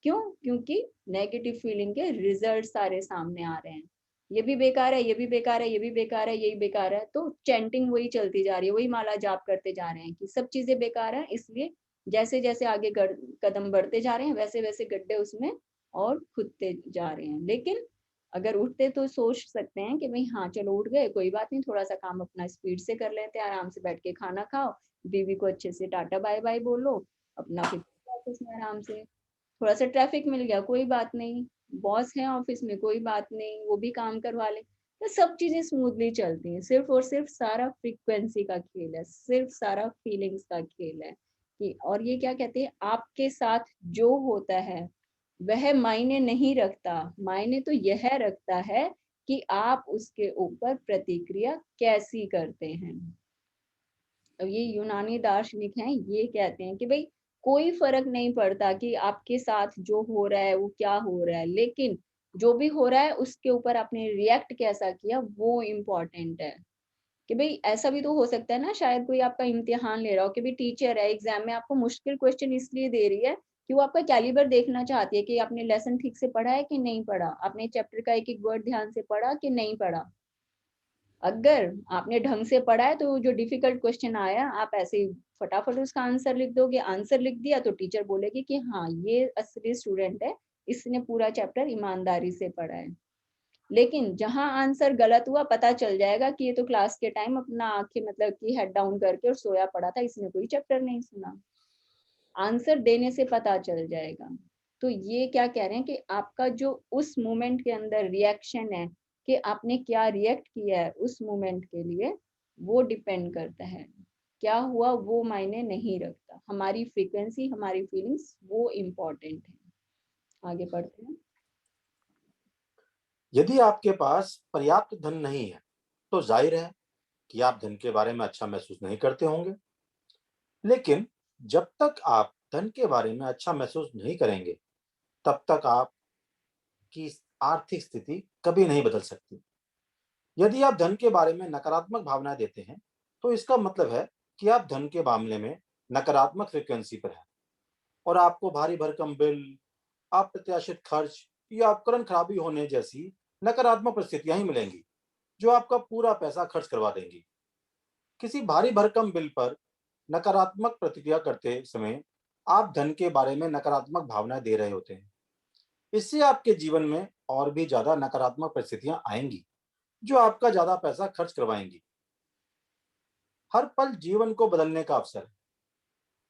क्यों? क्योंकि नेगेटिव फीलिंग के रिजल्ट सारे सामने आ रहे हैं। ये भी बेकार है, ये भी बेकार है, ये भी बेकार है, यही बेकार है, तो चैंटिंग वही चलती जा रही है, वही माला जाप करते जा रहे हैं कि सब चीजें बेकार है। इसलिए जैसे जैसे आगे कदम बढ़ते जा रहे हैं, वैसे वैसे गड्ढे उसमें और खुदते जा रहे हैं। लेकिन अगर उठते तो सोच सकते हैं कि भाई हाँ चलो उठ गए, कोई बात नहीं, थोड़ा सा काम अपना स्पीड से कर लेते हैं, आराम से बैठ के खाना खाओ, बीवी को अच्छे से टाटा बाय बाय बोलो, अपना फिर ऑफिस में आराम से। थोड़ा सा ट्रैफिक मिल गया, कोई बात नहीं, बॉस है ऑफिस में, कोई बात नहीं, वो भी काम करवा ले। तो सब चीजें स्मूथली चलती हैं। सिर्फ और सिर्फ सारा फ्रीक्वेंसी का खेल है, सिर्फ सारा फीलिंग्स का खेल है। कि और ये क्या कहते हैं, आपके साथ जो होता है वह मायने नहीं रखता, मायने तो यह रखता है कि आप उसके ऊपर प्रतिक्रिया कैसी करते हैं। अब ये यूनानी दार्शनिक हैं, ये कहते हैं कि भाई कोई फर्क नहीं पड़ता कि आपके साथ जो हो रहा है वो क्या हो रहा है, लेकिन जो भी हो रहा है उसके ऊपर आपने रिएक्ट कैसा किया वो इम्पोर्टेंट है। कि भाई ऐसा भी तो हो सकता है ना, शायद कोई आपका इम्तिहान ले रहा हो, कि भाई टीचर है एग्जाम में आपको मुश्किल क्वेश्चन इसलिए दे रही है कि वो आपका कैलिबर देखना चाहती है कि आपने लेसन ठीक से पढ़ा है कि नहीं पढ़ा, आपने चैप्टर का एक एक वर्ड ध्यान से पढ़ा कि नहीं पढ़ा। अगर आपने ढंग से पढ़ा है तो जो डिफिकल्ट क्वेश्चन आया आप ऐसे ही फटाफट उसका आंसर लिख दोगे, आंसर लिख दिया तो टीचर बोलेगी कि हाँ ये असली स्टूडेंट है, इसने पूरा चैप्टर ईमानदारी से पढ़ा है। लेकिन जहां आंसर गलत हुआ पता चल जाएगा कि ये तो क्लास के टाइम अपना आंखें मतलब कि हेड डाउन करके और सोया पड़ा था, इसने कोई चैप्टर नहीं सुना। आंसर देने से पता चल जाएगा। तो ये क्या कह रहे हैं कि आपका जो उस मोमेंट के अंदर रिएक्शन है, कि आपने क्या रिएक्ट किया है उस मोमेंट के लिए, वो डिपेंड करता है। क्या हुआ वो मायने नहीं रखता, हमारी फ्रीक्वेंसी, हमारी फीलिंग्स वो इम्पोर्टेंट है। आगे बढ़ते हैं। यदि आपके पास पर्याप्त धन नहीं है तो जाहिर है कि आप धन के बारे में अच्छा महसूस नहीं करते होंगे। लेकिन जब तक आप धन के बारे में अच्छा महसूस नहीं करेंगे, तब तक आपकी आर्थिक स्थिति कभी नहीं बदल सकती। यदि आप धन के बारे में नकारात्मक भावनाएं देते हैं, तो इसका मतलब है कि आप धन के मामले में नकारात्मक फ्रीक्वेंसी पर हैं और आपको भारी भरकम बिल, अप्रत्याशित खर्च या उपकरण खराबी होने जैसी नकारात्मक परिस्थितियां ही मिलेंगी, जो आपका पूरा पैसा खर्च करवा देंगी। किसी भारी भरकम बिल पर नकारात्मक प्रतिक्रिया करते समय आप धन के बारे में नकारात्मक भावनाएं दे रहे होते हैं। इससे आपके जीवन में और भी ज्यादा नकारात्मक परिस्थितियां आएंगी, जो आपका ज्यादा पैसा खर्च करवाएंगी। हर पल जीवन को बदलने का अवसर है,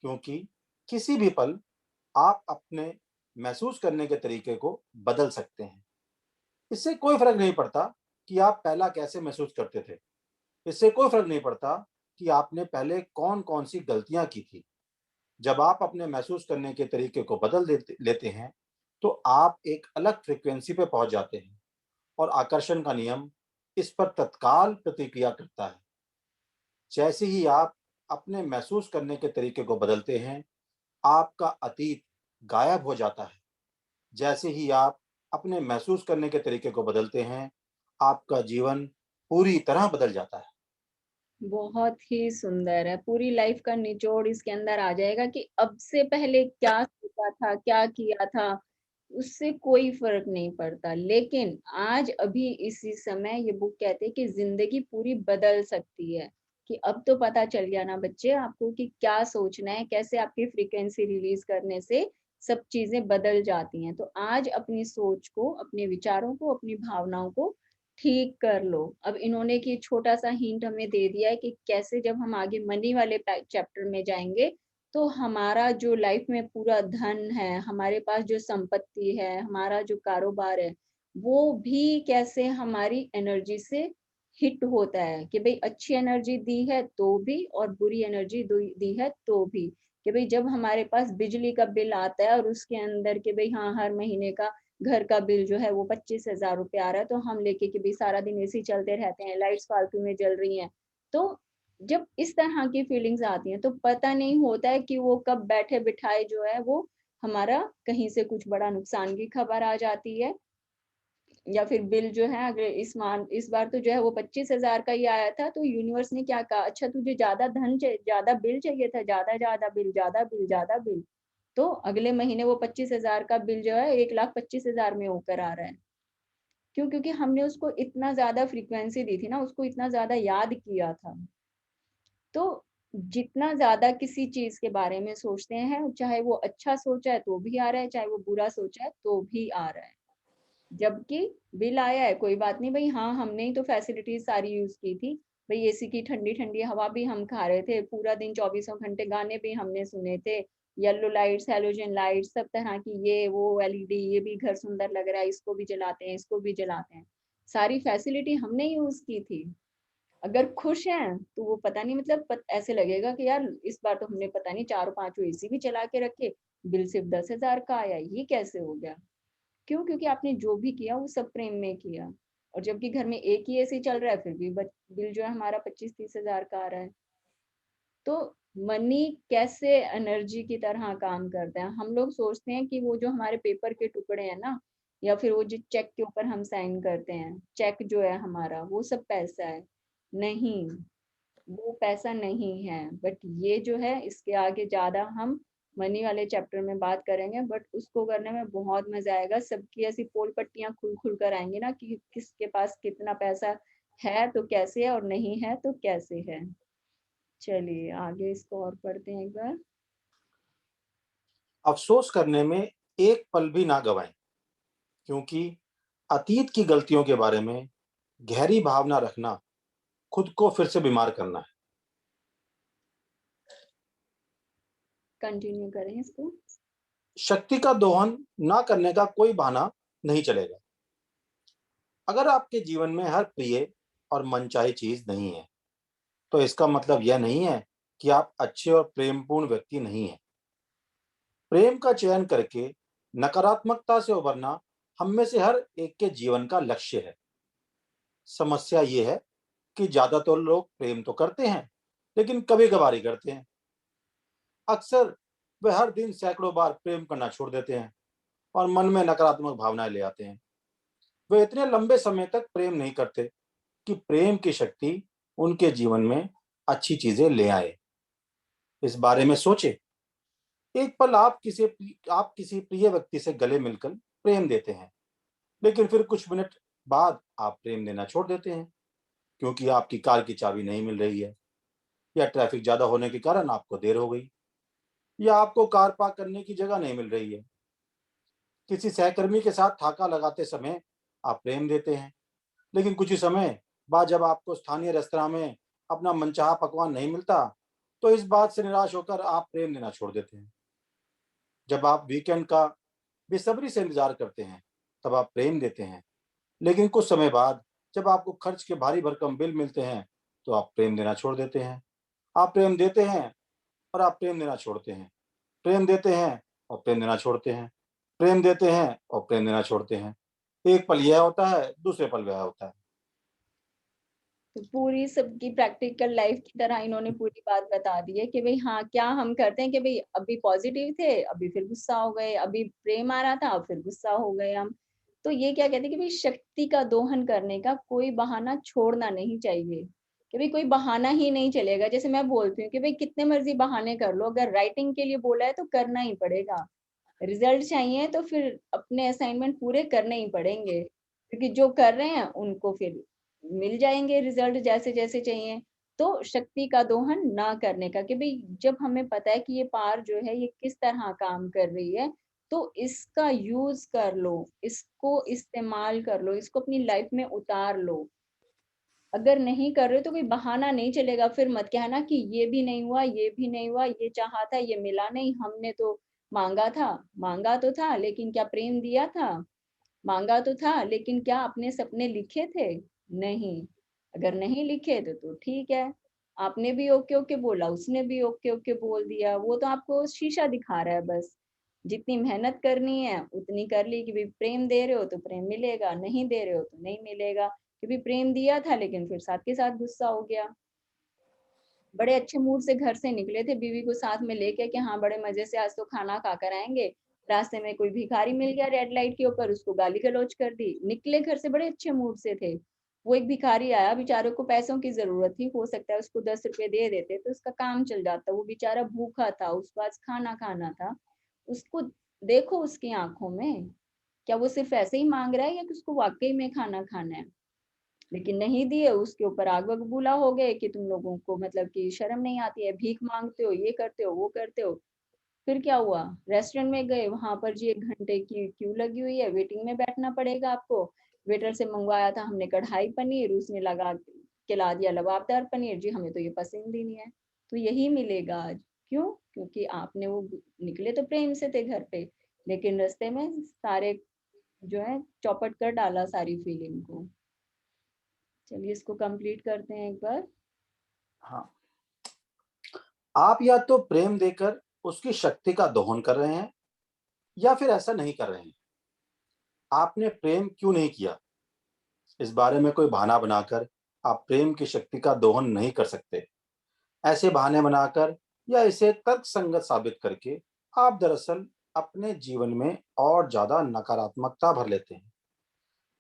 क्योंकि किसी भी पल आप अपने महसूस करने के तरीके को बदल सकते हैं। इससे कोई फर्क नहीं पड़ता कि आप पहला कैसे महसूस करते थे। इससे कोई फर्क नहीं पड़ता कि आपने पहले कौन कौन सी गलतियां की थी। जब आप अपने महसूस करने के तरीके को बदल लेते हैं, तो आप एक अलग फ्रीक्वेंसी पे पहुंच जाते हैं और आकर्षण का नियम इस पर तत्काल प्रतिक्रिया करता है। जैसे ही आप अपने महसूस करने के तरीके को बदलते हैं, आपका अतीत गायब हो जाता है। जैसे ही आप अपने महसूस करने के तरीके को बदलते हैं, आपका जीवन पूरी तरह बदल जाता है। बहुत ही सुंदर है। पूरी लाइफ का निचोड़ इसके अंदर आ जाएगा कि अब से पहले क्या सोचा था, क्या किया था, उससे कोई फर्क नहीं पड़ता। लेकिन आज अभी इसी समय ये बुक कहते हैं कि जिंदगी पूरी बदल सकती है। कि अब तो पता चल गया ना बच्चे आपको कि क्या सोचना है, कैसे आपकी फ्रीक्वेंसी रिलीज करने से सब चीजें बदल जाती हैं। तो आज अपनी सोच को, अपने विचारों को, अपनी भावनाओं को ठीक कर लो। अब इन्होंने कि छोटा सा हिंट हमें दे दिया है कि कैसे जब हम आगे मनी वाले चैप्टर में जाएंगे तो हमारा जो लाइफ में पूरा धन है, हमारे पास जो संपत्ति है, हमारा जो कारोबार है, वो भी कैसे हमारी एनर्जी से हिट होता है। कि भाई अच्छी एनर्जी दी है तो भी और बुरी एनर्जी दी है तो भी। कि भाई जब हमारे पास बिजली का बिल आता है और उसके अंदर के भाई हाँ हर महीने का घर का बिल जो है वो 25,000 रुपये आ रहा है, तो हम लेके कि भाई सारा दिन एसी चलते रहते हैं, लाइट्स फालतू में जल रही हैं। तो जब इस तरह की फीलिंग्स आती हैं तो पता नहीं होता है कि वो कब बैठे बिठाए जो है वो हमारा कहीं से कुछ बड़ा नुकसान की खबर आ जाती है। या फिर बिल जो है अगर इस बार तो जो है वो 25,000 का ही आया था, तो यूनिवर्स ने क्या कहा, अच्छा तुझे ज्यादा ज्यादा बिल चाहिए था, ज्यादा ज्यादा बिल, ज्यादा बिल, ज्यादा बिल। तो अगले महीने वो 25,000 का बिल जो है 1,25,000 में होकर आ रहा है। क्यों? क्योंकि हमने उसको इतना ज्यादा फ्रीक्वेंसी दी थी ना, उसको इतना ज्यादा याद किया था। तो जितना ज्यादा किसी चीज के बारे में सोचते हैं, चाहे वो अच्छा सोचा है तो भी आ रहा है, चाहे वो बुरा सोचा है तो भी आ रहा है। जबकि बिल आया है कोई बात नहीं भाई, हाँ हमने ही तो फैसिलिटीज सारी यूज की थी। भाई एसी की ठंडी ठंडी हवा भी हम खा रहे थे, पूरा दिन 24 घंटे गाने भी हमने सुने थे, येलो लाइट्स, हेलोजन लाइट्स, सब तरह की, ये वो एलईडी, ये भी घर सुंदर लग रहा है, इसको भी जलाते हैं, इसको भी जलाते हैं। सारी फैसिलिटी हमने यूज की थी। अगर खुश हैं तो वो पता नहीं मतलब ऐसे लगेगा कि यार इस बार तो हमने पता नहीं चारों पांचों एसी भी चला के रखे, बिल सिर्फ 10,000 का आया, ये कैसे हो गया? क्यों? क्योंकि आपने जो भी किया वो सब प्रेम में किया। और जबकि घर में एक ही एसी चल रहा है फिर भी बिल जो है हमारा 25-30,000 का आ रहा है। तो मनी कैसे एनर्जी की तरह काम करता है। हम लोग सोचते हैं कि वो जो हमारे पेपर के टुकड़े हैं ना, या फिर वो जो चेक के ऊपर हम साइन करते हैं, चेक जो है हमारा वो सब पैसा है। नहीं, वो पैसा नहीं है। बट ये जो है इसके आगे ज्यादा हम मनी वाले चैप्टर में बात करेंगे, बट उसको करने में बहुत मजा आएगा। सबकी ऐसी पोल पट्टियां खुल खुल कर आएंगी ना कि किसके पास कितना पैसा है तो कैसे है, और नहीं है तो कैसे है। चलिए आगे इसको और पढ़ते हैं एक बार। अफसोस करने में एक पल भी ना गवाएं, क्योंकि अतीत की गलतियों के बारे में गहरी भावना रखना खुद को फिर से बीमार करना है। कंटिन्यू करें इसको। शक्ति का दोहन ना करने का कोई बहाना नहीं चलेगा। अगर आपके जीवन में हर प्रिय और मनचाही चीज नहीं है, तो इसका मतलब यह नहीं है कि आप अच्छे और प्रेमपूर्ण व्यक्ति नहीं हैं। प्रेम का चयन करके नकारात्मकता से उबरना हम में से हर एक के जीवन का लक्ष्य है। समस्या ये है कि ज्यादातर लोग प्रेम तो करते हैं, लेकिन कभी कभार ही करते हैं। अक्सर वे हर दिन सैकड़ों बार प्रेम करना छोड़ देते हैं और मन में नकारात्मक भावनाएं ले आते हैं। वे इतने लंबे समय तक प्रेम नहीं करते कि प्रेम की शक्ति उनके जीवन में अच्छी चीजें ले आए। इस बारे में सोचे। एक पल आप किसी प्रिय व्यक्ति से गले मिलकर प्रेम देते हैं, लेकिन फिर कुछ मिनट बाद आप प्रेम देना छोड़ देते हैं, क्योंकि आपकी कार की चाबी नहीं मिल रही है, या ट्रैफिक ज्यादा होने के कारण आपको देर हो गई, या आपको कार पार्क करने की जगह नहीं मिल रही है। किसी सहकर्मी के साथ ठाका लगाते समय आप प्रेम देते हैं, लेकिन कुछ ही समय बाद जब आपको स्थानीय रेस्तरां में अपना मनचाहा पकवान नहीं मिलता, तो इस बात से निराश होकर आप प्रेम देना छोड़ देते हैं। जब आप वीकेंड का बेसब्री से इंतजार करते हैं, तब आप प्रेम देते हैं, लेकिन कुछ समय बाद जब आपको खर्च के भारी भरकम बिल मिलते हैं, तो आप प्रेम देना छोड़ देते हैं। आप प्रेम देते हैं और आप प्रेम देना छोड़ते हैं, प्रेम देते हैं और प्रेम देना छोड़ते हैं, प्रेम देते हैं और प्रेम देना छोड़ते हैं। एक पल यह होता है, दूसरे पल वह होता है। तो पूरी सबकी प्रैक्टिकल लाइफ की तरह इन्होंने पूरी बात बता दी है कि भाई हाँ, क्या हम करते हैं कि भाई अभी पॉजिटिव थे, अभी फिर गुस्सा हो गए, अभी प्रेम आ रहा था, अब फिर गुस्सा हो गए हम। तो ये क्या कहते हैं कि भाई शक्ति का दोहन करने का कोई बहाना छोड़ना नहीं चाहिए, कि भाई कोई बहाना ही नहीं चलेगा। जैसे मैं बोलती हूँ कि भाई कितने मर्जी बहाने कर लो, अगर राइटिंग के लिए बोला है तो करना ही पड़ेगा। रिजल्ट चाहिए तो फिर अपने असाइनमेंट पूरे करने ही पड़ेंगे, क्योंकि जो कर रहे हैं उनको फिर मिल जाएंगे रिजल्ट जैसे जैसे चाहिए। तो शक्ति का दोहन ना करने का, कि भाई जब हमें पता है कि ये पार जो है ये किस तरह काम कर रही है, तो इसका यूज कर लो, इसको इस्तेमाल कर लो, इसको अपनी लाइफ में उतार लो। अगर नहीं कर रहे तो कोई बहाना नहीं चलेगा। फिर मत कहना कि ये भी नहीं हुआ, ये भी नहीं हुआ, ये चाहा था ये मिला नहीं, हमने तो मांगा तो था लेकिन क्या प्रेम दिया था? मांगा तो था लेकिन क्या अपने सपने लिखे थे? नहीं। अगर नहीं लिखे तो ठीक है, आपने भी ओके ओके बोला, उसने भी ओके ओके बोल दिया, वो तो आपको शीशा दिखा रहा है बस। जितनी मेहनत करनी है उतनी कर ली, कि भाई प्रेम दे रहे हो तो प्रेम मिलेगा, नहीं दे रहे हो तो नहीं मिलेगा। कि भाई प्रेम दिया था लेकिन फिर साथ के साथ गुस्सा हो गया। बड़े अच्छे मूड से घर से निकले थे बीवी को साथ में लेके कि हाँ बड़े मजे से आज तो खाना खाकर आएंगे, रास्ते में कोई भिखारी मिल गया रेड लाइट के ऊपर, उसको गाली गलौज कर दी, निकले घर से बड़े अच्छे मूड से थे। वो एक भिखारी आया, बेचारे को पैसों की जरूरत थी, हो सकता है उसको 10 रुपए दे देते तो उसका काम चल जाता। वो बेचारा भूखा था, उसको आज खाना खाना था। उसको देखो उसकी आंखों में, क्या वो सिर्फ ऐसे ही मांग रहा है या कि उसको वाकई में खाना खाना है? लेकिन नहीं दिए, उसके ऊपर आग बबूला हो गए कि तुम लोगों को मतलब कि शर्म नहीं आती है, भीख मांगते हो, ये करते हो, वो करते हो। फिर क्या हुआ? रेस्टोरेंट में गए, वहां पर जी 1 घंटे की क्यू लगी हुई है, वेटिंग में बैठना पड़ेगा आपको। वेटर से मंगवाया था हमने कढ़ाई पनीर, उसने लगा खिला दिया लबाबदार पनीर, जी हमें तो ये पसंद ही नहीं है। तो यही मिलेगा आज। क्यों? क्योंकि आपने वो निकले तो प्रेम से थे घर पे, लेकिन रास्ते में सारे जो है चौपट कर डाला सारी फीलिंग को। चलिए इसको कंप्लीट करते हैं एक बार। हाँ, आप या तो प्रेम देकर उसकी शक्ति का दोहन कर रहे हैं या फिर ऐसा नहीं कर रहे हैं। आपने प्रेम क्यों नहीं किया, इस बारे में कोई बहाना बनाकर आप प्रेम की शक्ति का दोहन नहीं कर सकते। ऐसे बहाने बनाकर या इसे तर्कसंगत साबित करके आप दरअसल अपने जीवन में और ज्यादा नकारात्मकता भर लेते हैं।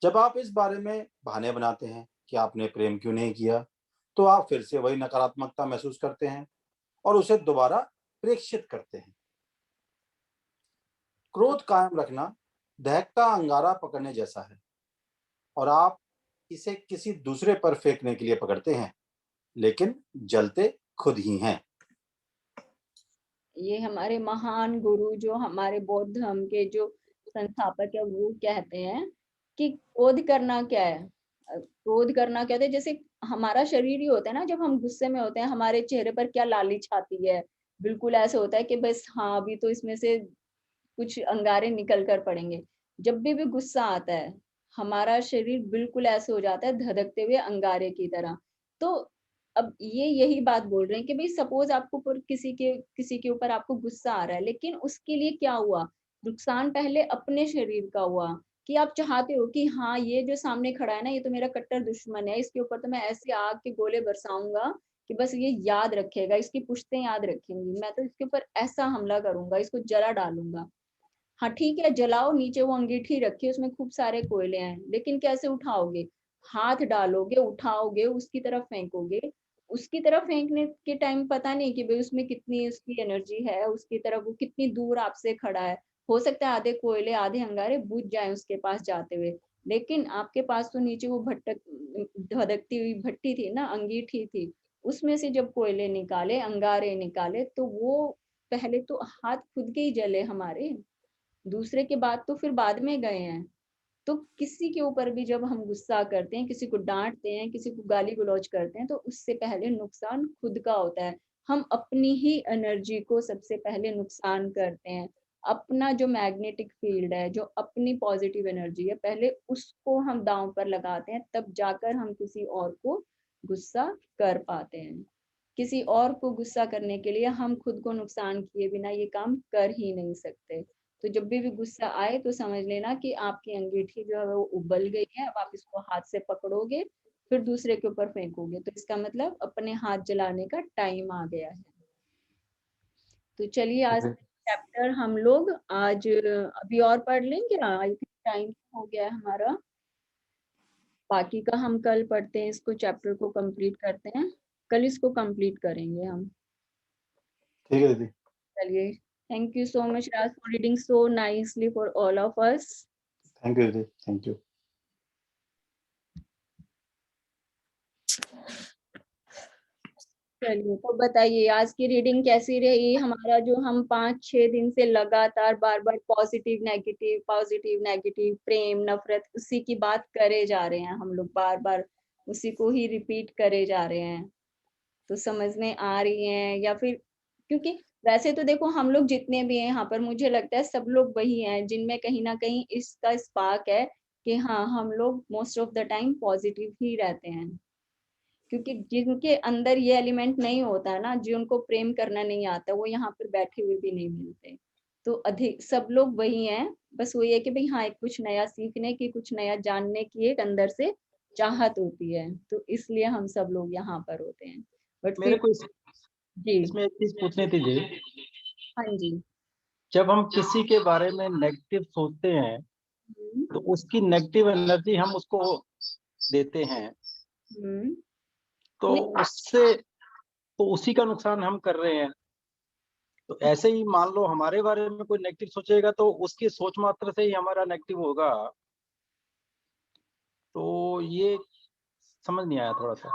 जब आप इस बारे में बहाने बनाते हैं कि आपने प्रेम क्यों नहीं किया, तो आप फिर से वही नकारात्मकता महसूस करते हैं और उसे दोबारा प्रेक्षित करते हैं। क्रोध कायम रखना दहकता अंगारा पकड़ने जैसा है और आप इसे किसी दूसरे पर फेंकने के लिए पकड़ते हैं, लेकिन जलते खुद ही हैं। ये हमारे महान गुरु जो हमारे बौद्ध धर्म के जो संस्थापक है वो कहते हैं कि क्रोध करना क्या है। क्रोध करना कहते हैं जैसे हमारा शरीर ही होता है ना, जब हम गुस्से में होते हैं हमारे चेहरे पर क्या लाली छाती है, बिल्कुल ऐसे होता है कि बस हाँ अभी तो इसमें से कुछ अंगारे निकल कर पड़ेंगे। जब भी गुस्सा आता है हमारा शरीर बिल्कुल ऐसे हो जाता है धधकते हुए अंगारे की तरह। तो अब ये यही बात बोल रहे हैं कि भाई सपोज आपको किसी के ऊपर आपको गुस्सा आ रहा है, लेकिन उसके लिए क्या हुआ? नुकसान पहले अपने शरीर का हुआ, कि आप चाहते हो कि हाँ ये जो सामने खड़ा है ना ये तो मेरा कट्टर दुश्मन है, इसके ऊपर तो मैं ऐसे आग के गोले बरसाऊंगा कि बस ये याद रखेगा, इसकी पुश्तें याद रखेंगी, मैं तो इसके ऊपर ऐसा हमला करूंगा, इसको जला डालूंगा। हाँ ठीक है, जलाओ, नीचे वो अंगीठी रखी है उसमें खूब सारे कोयले हैं, लेकिन कैसे उठाओगे? हाथ डालोगे, उठाओगे, उसकी तरफ फेंकोगे। उसकी तरफ फेंकने के टाइम पता नहीं कि भाई उसमें कितनी उसकी एनर्जी है, उसकी तरफ वो कितनी दूर आपसे खड़ा है। हो सकता है आधे कोयले आधे अंगारे बुझ जाए उसके पास जाते हुए, लेकिन आपके पास तो नीचे वो भटक धधकती हुई भट्टी थी ना, अंगीठी थी। उसमें से जब कोयले निकाले, अंगारे निकाले, तो वो पहले तो हाथ खुद के ही जले हमारे, दूसरे के बाद तो फिर बाद में गए हैं। तो किसी के ऊपर भी जब हम गुस्सा करते हैं, किसी को डांटते हैं, किसी को गाली गलौज करते हैं, तो उससे पहले नुकसान खुद का होता है। हम अपनी ही एनर्जी को सबसे पहले नुकसान करते हैं। अपना जो मैग्नेटिक फील्ड है, जो अपनी पॉजिटिव एनर्जी है, पहले उसको हम दांव पर लगाते हैं, तब जाकर हम किसी और को गुस्सा कर पाते हैं। किसी और को गुस्सा करने के लिए हम खुद को नुकसान किए बिना ये काम कर ही नहीं सकते। तो जब भी गुस्सा आए तो समझ लेना कि आपकी अंगीठी जो है वो उबल गई है, अब आप इसको हाथ से पकड़ोगे फिर दूसरे के ऊपर फेंकोगे, तो इसका मतलब अपने हाथ जलाने का टाइम आ गया है। तो चलिए आज चैप्टर हम लोग आज अभी और पढ़ लेंगे, आई थिंक टाइम हो गया है हमारा। बाकी का हम कल पढ़ते हैं, इसको चैप्टर को कंप्लीट करते हैं, कल इसको कंप्लीट करेंगे हम। ठीक है दीदी। चलिए, thank you so much Raj for reading so nicely for all of us. Thank you दीदी, थैंक यू। चलिए, तो बताइए आज की रीडिंग कैसी रही हमारा, जो हम 5-6 दिन से लगातार बार बार पॉजिटिव नेगेटिव, प्रेम नफरत उसी की बात करे जा रहे हैं, हम लोग बार बार उसी को ही रिपीट करे जा रहे हैं। तो समझ में आ रही है या फिर, क्योंकि वैसे तो देखो हम लोग जितने भी हैं यहाँ पर, मुझे लगता है सब लोग वही हैं जिनमें कहीं ना कहीं इसका स्पार्क है कि हाँ हम लोग most of the time positive ही रहते हैं, क्योंकि जिनके अंदर ये एलिमेंट नहीं होता ना, जिनको प्रेम करना नहीं आता, वो यहाँ पर बैठे हुए भी नहीं मिलते। तो अधिक सब लोग वही हैं, बस वही है कि भाई हाँ एक कुछ नया सीखने की, कुछ नया जानने की एक अंदर से चाहत होती है, तो इसलिए हम सब लोग यहाँ पर होते हैं। बट मेरे फिर को जी इसमें एक चीज पूछनी थी जी, हाँ जी। जब हम किसी के बारे में नेगेटिव सोचते हैं तो उसकी नेगेटिव एनर्जी हम उसको देते हैं, तो नहीं, उससे तो उसी का नुकसान हम कर रहे हैं। तो ऐसे ही मान लो हमारे बारे में कोई नेगेटिव सोचेगा तो उसकी सोच मात्र से ही हमारा नेगेटिव होगा, तो ये समझ नहीं आया थोड़ा सा।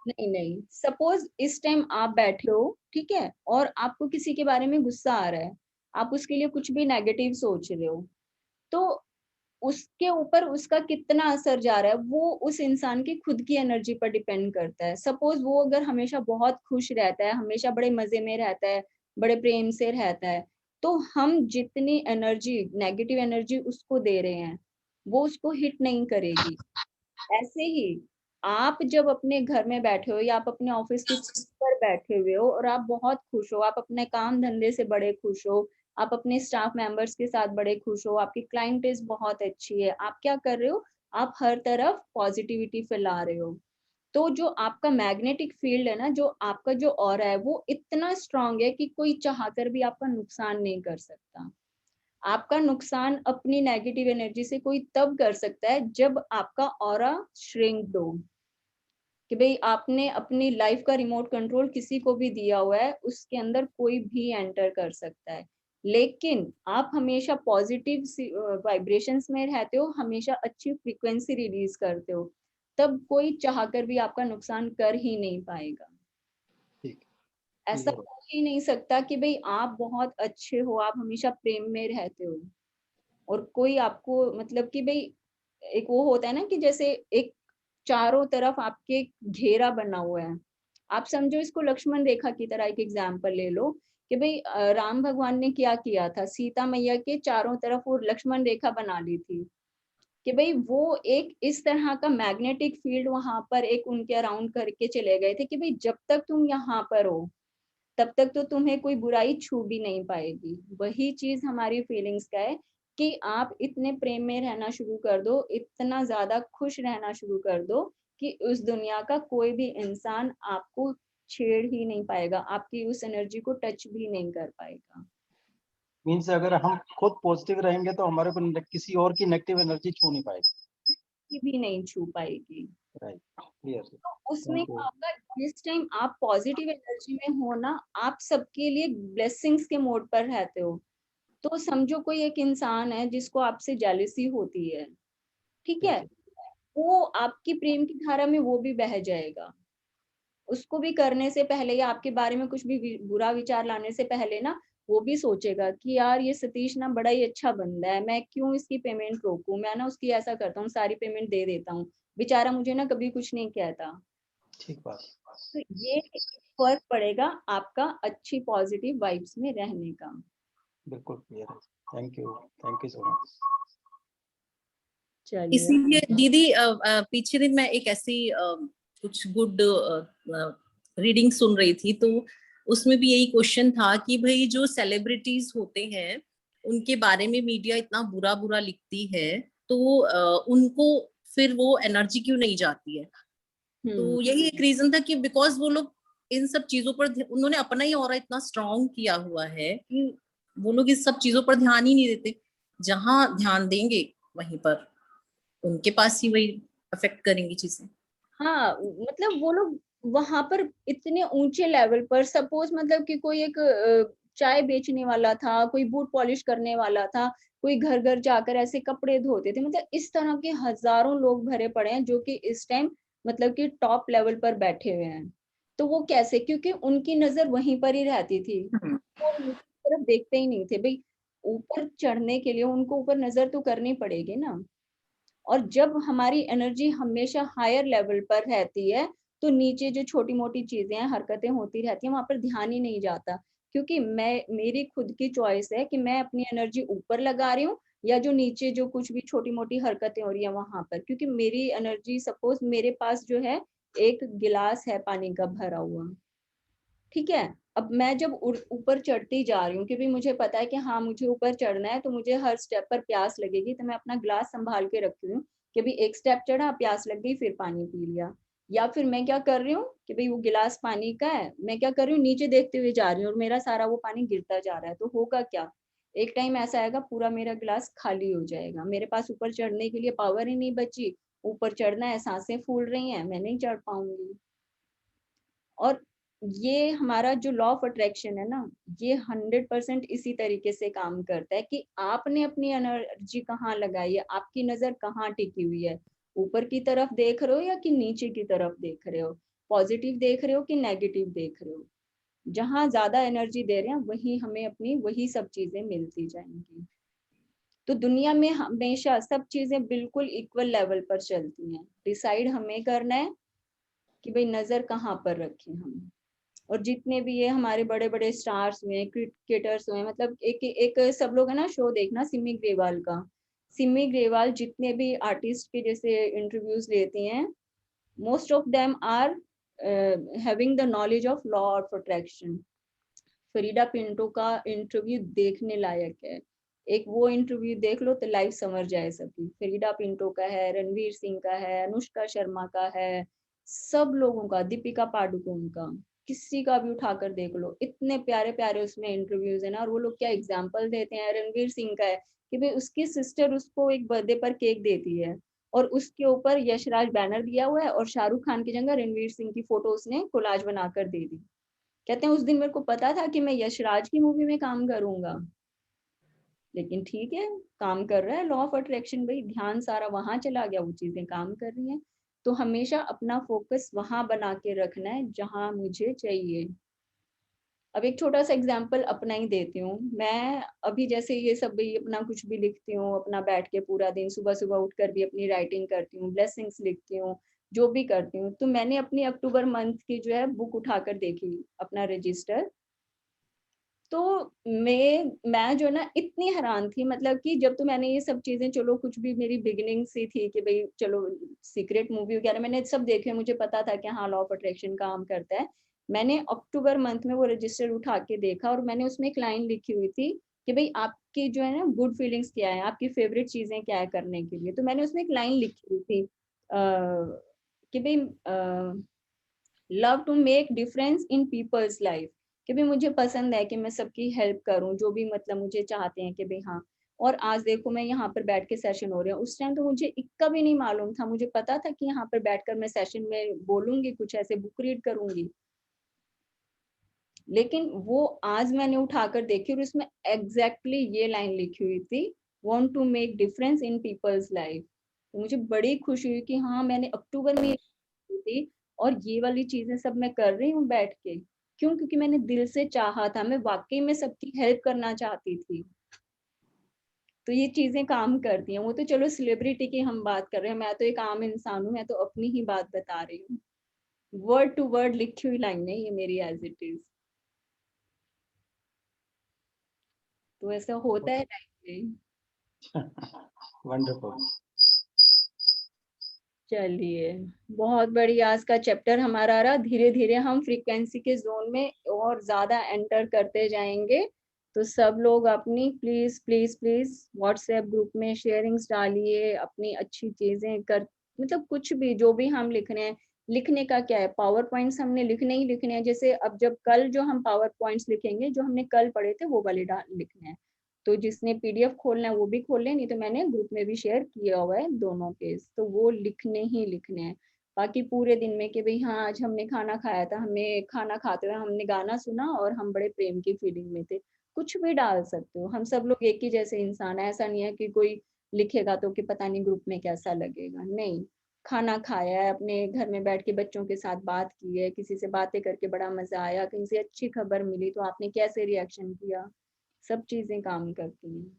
नहीं, सपोज इस टाइम आप बैठे हो, ठीक है, और आपको किसी के बारे में गुस्सा आ रहा है, आप उसके लिए कुछ भी नेगेटिव सोच रहे हो, तो उसके ऊपर उसका कितना असर जा रहा है वो उस इंसान की खुद की एनर्जी पर डिपेंड करता है। सपोज वो अगर हमेशा बहुत खुश रहता है, हमेशा बड़े मजे में रहता है, बड़े प्रेम से रहता है, तो हम जितनी एनर्जी नेगेटिव एनर्जी उसको दे रहे हैं वो उसको हिट नहीं करेगी। ऐसे ही आप जब अपने घर में बैठे हो या आप अपने ऑफिस की छत पर बैठे हुए हो और आप बहुत खुश हो, आप अपने काम धंधे से बड़े खुश हो, आप अपने स्टाफ मेंबर्स के साथ बड़े खुश हो, आपकी क्लाइंटेज बहुत अच्छी है, आप क्या कर रहे हो, आप हर तरफ पॉजिटिविटी फैला रहे हो, तो जो आपका मैग्नेटिक फील्ड है ना, जो आपका जो ऑरा है वो इतना स्ट्रांग है कि कोई चाहकर भी आपका नुकसान नहीं कर सकता। आपका नुकसान अपनी नेगेटिव एनर्जी से कोई तब कर सकता है जब आपका ऑरा श्रिंक्ड हो, कि भाई आपने अपनी लाइफ का रिमोट कंट्रोल किसी को भी दिया हुआ है, उसके अंदर कोई भी एंटर कर सकता है। लेकिन आप हमेशा पॉजिटिव वाइब्रेशंस में रहते हो, हमेशा अच्छी फ्रीक्वेंसी रिलीज करते हो, तब कोई चाहकर भी आपका नुकसान कर ही नहीं पाएगा। ठीक, ऐसा हो ही नहीं सकता कि भाई आप बहुत अच्छे हो, आप हमेशा प्रेम में रहते हो और कोई आपको मतलब कि भाई एक वो होता है ना कि जैसे एक चारों तरफ आपके घेरा बना हुआ है, आप समझो इसको लक्ष्मण रेखा की तरह एक एग्जाम्पल ले लो कि भाई राम भगवान ने क्या किया था, सीता मैया के चारों तरफ वो लक्ष्मण रेखा बना ली थी कि भाई वो एक इस तरह का मैग्नेटिक फील्ड वहां पर एक उनके अराउंड करके चले गए थे कि भाई जब तक तुम यहाँ पर हो तब तक तो तुम्हें कोई बुराई छू भी नहीं पाएगी। वही चीज हमारी फीलिंग्स का है कि आप इतने प्रेम में रहना शुरू कर दो, इतना ज्यादा खुश रहना शुरू कर दो कि उस दुनिया का कोई भी इंसान आपको छेड़ ही नहीं पाएगा, आपकी उस एनर्जी को टच भी नहीं कर पाएगा। मीन्स अगर हम खुद पॉजिटिव रहेंगे तो हमारे को किसी और की नेगेटिव एनर्जी छू नहीं पाएगी, कि भी नहीं छू पाएगी। Right, clear. तो उसमें क्या होगा, जिस टाइम आप पॉजिटिव एनर्जी में हो ना, आप सबके लिए ब्लेसिंग्स के मोड पर रहते हो। तो समझो कोई एक इंसान है जिसको आपसे जेलसी होती है, ठीक है, वो आपकी प्रेम की धारा में वो भी बह जाएगा। उसको भी करने से पहले या आपके बारे में कुछ भी बुरा विचार लाने से पहले ना, वो भी सोचेगा कि यार ये सतीश ना बड़ा ही अच्छा बंदा है, मैं क्यों इसकी पेमेंट रोकूं, मैं ना उसकी ऐसा करता हूँ सारी पेमेंट दे देता हूँ, बेचारा मुझे ना कभी कुछ नहीं कहता। ठीक बात। तो ये फर्क पड़ेगा आपका अच्छी पॉजिटिव वाइब्स में रहने का। बिल्कुल क्लियर है, थैंक यू सो मच। चलिए, इसीलिए दीदी पीछे दिन मैं एक ऐसी कुछ गुड रीडिंग सुन रही थी, तो उसमें भी यही क्वेश्चन था कि भाई जो सेलिब्रिटीज होते हैं उनके बारे में मीडिया इतना बुरा बुरा लिखती है, तो उनको फिर वो एनर्जी क्यों नहीं जाती है? तो यही एक रीजन था कि बिकॉज वो लोग इन सब चीजों पर उन्होंने अपना ही ऑरा इतना स्ट्रांग किया हुआ है कि वो लोग इस सब चीजों पर ध्यान ही नहीं देते। जहां ध्यान देंगे वहीं पर उनके पास ही वही अफेक्ट करेंगी चीजें। हाँ, मतलब वो लोग वहां पर इतने ऊंचे लेवल पर, सपोज मतलब कि कोई एक चाय बेचने वाला था, कोई बूट पॉलिश करने वाला था, कोई घर घर जाकर ऐसे कपड़े धोते थे, मतलब इस तरह के हजारों लोग भरे पड़े हैं जो कि इस टाइम मतलब कि टॉप लेवल पर बैठे हुए हैं। तो वो कैसे? क्योंकि उनकी नजर वहीं पर ही रहती थी, वो नीचे की तरफ देखते ही नहीं थे भाई। ऊपर चढ़ने के लिए उनको ऊपर नजर तो करनी पड़ेगी ना। और जब हमारी एनर्जी हमेशा हायर लेवल पर रहती है, तो नीचे जो छोटी मोटी चीजें हैं, हरकतें होती रहती हैं, वहां पर ध्यान ही नहीं जाता। क्योंकि मेरी खुद की चॉइस है कि मैं अपनी एनर्जी ऊपर लगा रही हूँ या जो नीचे जो कुछ भी छोटी मोटी हरकतें हो रही है वहां पर। क्योंकि मेरी एनर्जी, सपोज मेरे पास जो है एक गिलास है पानी का भरा हुआ, ठीक है। अब मैं जब ऊपर चढ़ती जा रही हूँ कि भाई मुझे पता है कि हाँ मुझे ऊपर चढ़ना है, तो मुझे हर स्टेप पर प्यास लगेगी, तो मैं अपना ग्लास संभाल के रखती हूँ कि भाई एक स्टेप चढ़ा, प्यास लग गई, फिर पानी पी लिया। या फिर मैं क्या कर रही हूँ कि भाई वो गिलास पानी का है, मैं क्या कर रही हूँ, नीचे देखते हुए जा रही हूँ और मेरा सारा वो पानी गिरता जा रहा है। तो होगा क्या, एक टाइम ऐसा आएगा पूरा मेरा गिलास खाली हो जाएगा, मेरे पास ऊपर चढ़ने के लिए पावर ही नहीं बची। ऊपर चढ़ना है, सांसें फूल रही हैं, मैं नहीं चढ़ पाऊंगी। और ये हमारा जो लॉ ऑफ अट्रैक्शन है ना, ये 100% इसी तरीके से काम करता है कि आपने अपनी एनर्जी कहाँ लगाई है, आपकी नजर कहाँ टिकी हुई है, ऊपर की तरफ देख रहे हो या कि नीचे की तरफ देख रहे हो, पॉजिटिव देख रहे हो कि नेगेटिव देख रहे हो। जहां ज्यादा एनर्जी दे रहे हैं वही हमें अपनी वही सब चीजें मिलती जाएंगी। तो दुनिया में हमेशा सब चीजें बिल्कुल इक्वल लेवल पर चलती हैं, डिसाइड हमें करना है कि भाई नजर कहाँ पर रखें हम। और जितने भी ये हमारे बड़े बड़े स्टार्स हुए, क्रिकेटर्स हुए, मतलब एक एक सब लोग है ना, शो देखना सिमी ग्रेवाल का। सिमी ग्रेवाल जितने भी आर्टिस्ट के जैसे इंटरव्यूज लेती हैं, most of them are having the knowledge of law of attraction. Freida Pinto का इंटरव्यू देखने लायक है, एक वो इंटरव्यू देख लो तो लाइफ समझ जाए सबकी। फरीदा पिंटो का है, रणवीर सिंह का है, अनुष्का शर्मा का है, सब लोगों का, दीपिका पादुकोण का, किसी का भी उठाकर देख लो, इतने प्यारे प्यारे उसमें इंटरव्यूज है ना। और वो लोग क्या एग्जाम्पल देते हैं, रणवीर सिंह का है कि भाई उसकी सिस्टर उसको एक बर्थडे पर केक देती है और उसके ऊपर यशराज बैनर दिया हुआ है और शाहरुख खान की जगह रणवीर सिंह की फोटो उसने कोलाज बनाकर दे दी। कहते हैं उस दिन मेरे को पता था कि मैं यशराज की मूवी में काम करूंगा, लेकिन ठीक है, काम कर रहा है, लॉ ऑफ अट्रैक्शन भाई, ध्यान सारा वहां चला गया, वो चीजें काम कर रही हैं। तो हमेशा अपना फोकस वहां बना के रखना है जहां मुझे चाहिए। अब एक छोटा सा एग्जांपल अपना ही देती हूँ मैं। अभी जैसे ये सब भी अपना कुछ भी लिखती हूँ, अपना बैठ के पूरा दिन, सुबह सुबह उठकर भी अपनी राइटिंग करती हूँ, ब्लेसिंग्स लिखती हूँ, जो भी करती हूँ। तो मैंने अपनी अक्टूबर मंथ की जो है बुक उठाकर देखी, अपना रजिस्टर। तो मैं जो ना इतनी हैरान थी, मतलब कि जब तो मैंने ये सब चीजें, चलो कुछ भी मेरी बिगिनिंग सी थी कि भाई चलो सीक्रेट मूवी वगैरह मैंने सब देखे, मुझे पता था कि हाँ लॉ ऑफ अट्रैक्शन काम करता है। मैंने अक्टूबर मंथ में वो रजिस्टर उठा के देखा और मैंने उसमें एक लाइन लिखी हुई थी कि भाई आपकी जो है ना गुड फीलिंग्स क्या है, आपकी फेवरेट चीजें क्या है करने के लिए। तो मैंने उसमें एक लाइन लिखी हुई थी कि भाई love to make difference in people's life, कि भी मुझे पसंद है कि मैं सबकी हेल्प करूं, जो भी मतलब मुझे चाहते हैं कि भाई हाँ। और आज देखो मैं यहाँ पर बैठ के सेशन हो रहा है, उस टाइम तो मुझे इक्का भी नहीं मालूम था, मुझे पता था कि यहाँ पर बैठकर मैं सेशन में बोलूंगी, कुछ ऐसे बुक रीड करूंगी, लेकिन वो आज मैंने उठाकर देखी और उसमें एग्जैक्टली ये लाइन लिखी हुई थी, want to make difference in people's life. तो मुझे बड़ी खुशी हुई कि हाँ मैंने अक्टूबर में थी और ये वाली चीजें सब मैं कर रही हूँ बैठ के। क्यों? क्योंकि मैंने दिल से चाहा था, मैं वाकई में सबकी हेल्प करना चाहती थी। तो ये चीजें काम करती हैं। वो तो चलो सेलिब्रिटी की हम बात कर रहे हैं, मैं तो एक आम इंसान हूँ, मैं तो अपनी ही बात बता रही हूँ। वर्ड टू वर्ड लिखी हुई लाइन है ये मेरी, एज इट इज। तो ऐसा होता है लाइफ में। वंडरफुल। चलिए, बहुत बढ़िया, आज का चैप्टर हमारा रहा। धीरे धीरे हम फ्रीक्वेंसी के जोन में और ज्यादा एंटर करते जाएंगे। तो सब लोग अपनी please please please WhatsApp group में शेयरिंग्स डालिए, अपनी अच्छी चीजें कर, मतलब कुछ भी जो भी हम लिख रहे हैं, लिखने का क्या है, पावर पॉइंट्स हमने लिखने ही लिखने हैं। जैसे अब जब कल जो हम पावर पॉइंट्स लिखेंगे जो हमने कल पढ़े थे वो वाले लिखने हैं। तो जिसने पीडीएफ खोलना है वो भी खोल ले, नहीं तो मैंने ग्रुप में भी शेयर किया हुआ है दोनों पेज, तो वो लिखने ही लिखने हैं। बाकी पूरे दिन में कि भाई हाँ आज हमने खाना खाया था, हमें खाना खाते हुए हमने गाना सुना और हम बड़े प्रेम की फीलिंग में थे, कुछ भी डाल सकते हो। हम सब लोग एक ही जैसे इंसान है, ऐसा नहीं है कि कोई लिखेगा तो कि पता नहीं ग्रुप में कैसा लगेगा, नहीं। खाना खाया है, अपने घर में बैठ के बच्चों के साथ बात की है, किसी से बातें करके बड़ा मजा आया, कहीं से अच्छी खबर मिली तो आपने कैसे रिएक्शन किया, सब चीजें काम करती हैं।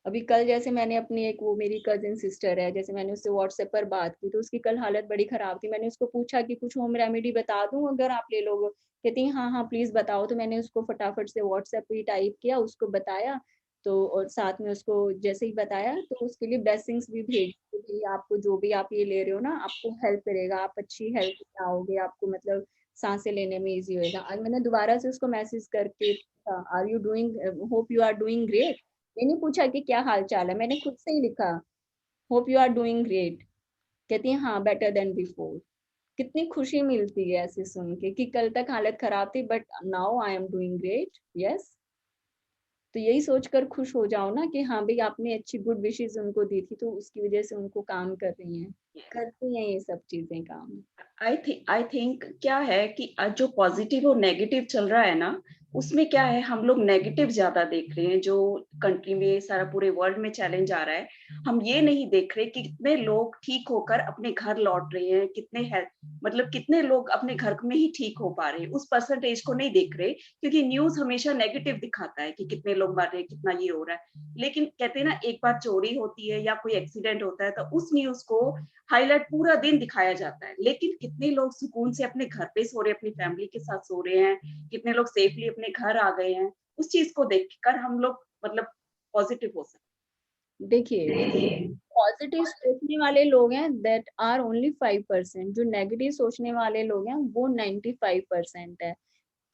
अभी कल जैसे मैंने अपनी एक, वो मेरी कजिन सिस्टर है, जैसे मैंने उससे व्हाट्सएप पर बात की तो उसकी कल हालत बड़ी खराब थी। मैंने उसको पूछा कि कुछ होम रेमेडी बता दूं अगर आप ले लोगे, कहती हाँ हाँ प्लीज बताओ। तो मैंने उसको फटाफट से व्हाट्सएप पे टाइप किया, उसको बताया, तो और साथ में उसको जैसे ही बताया तो उसके लिए ब्लेसिंग्स भी भेजी कि आपको जो भी आप ये ले रहे हो ना आपको हेल्प करेगा, आप अच्छी हेल्थ में आओगे, आपको मतलब सांसें लेने में इजी होएगा। आज मैंने दोबारा से उसको मैसेज करके, are you doing, hope you are doing great. मैंने पूछा कि क्या हाल चाल है, मैंने खुद से ही लिखा hope you are doing great. कहती है हाँ बेटर देन बिफोर। कितनी खुशी मिलती है ऐसे सुन के कि कल तक हालत खराब थी but now I am doing great, yes. तो यही सोचकर खुश हो जाओ ना कि हाँ भाई आपने अच्छी गुड विशेस उनको दी थी तो उसकी वजह से उनको काम कर रही हैं, करती हैं ये सब चीजें काम। आई थिंक क्या है कि आज जो पॉजिटिव और नेगेटिव चल रहा है ना, उसमें क्या है हम लोग नेगेटिव ज्यादा देख रहे हैं। जो कंट्री में सारा पूरे वर्ल्ड में चैलेंज आ रहा है, हम ये नहीं देख रहे कि कितने लोग ठीक होकर अपने घर लौट रहे हैं, कितने मतलब कितने लोग अपने घर में ही ठीक हो पा रहे हैं, उस परसेंटेज को नहीं देख रहे। क्योंकि न्यूज हमेशा नेगेटिव दिखाता है कि कितने लोग मर रहे हैं, कितना ये हो रहा है। लेकिन कहते हैं ना, एक बार चोरी होती है या कोई एक्सीडेंट होता है तो उस न्यूज को हाईलाइट पूरा दिन दिखाया जाता है, लेकिन कितने लोग सुकून से अपने घर पे सो रहे हैं, अपनी फैमिली के साथ सो रहे हैं, कितने लोग सेफली अपने घर आ गए हैं, उस चीज को देखकर हम लोग मतलब पॉजिटिव हो सकते। देखिए पॉजिटिव सोचने वाले लोग हैं दैट आर ओनली 5%, जो नेगेटिव सोचने वाले लोग हैं वो 95% है।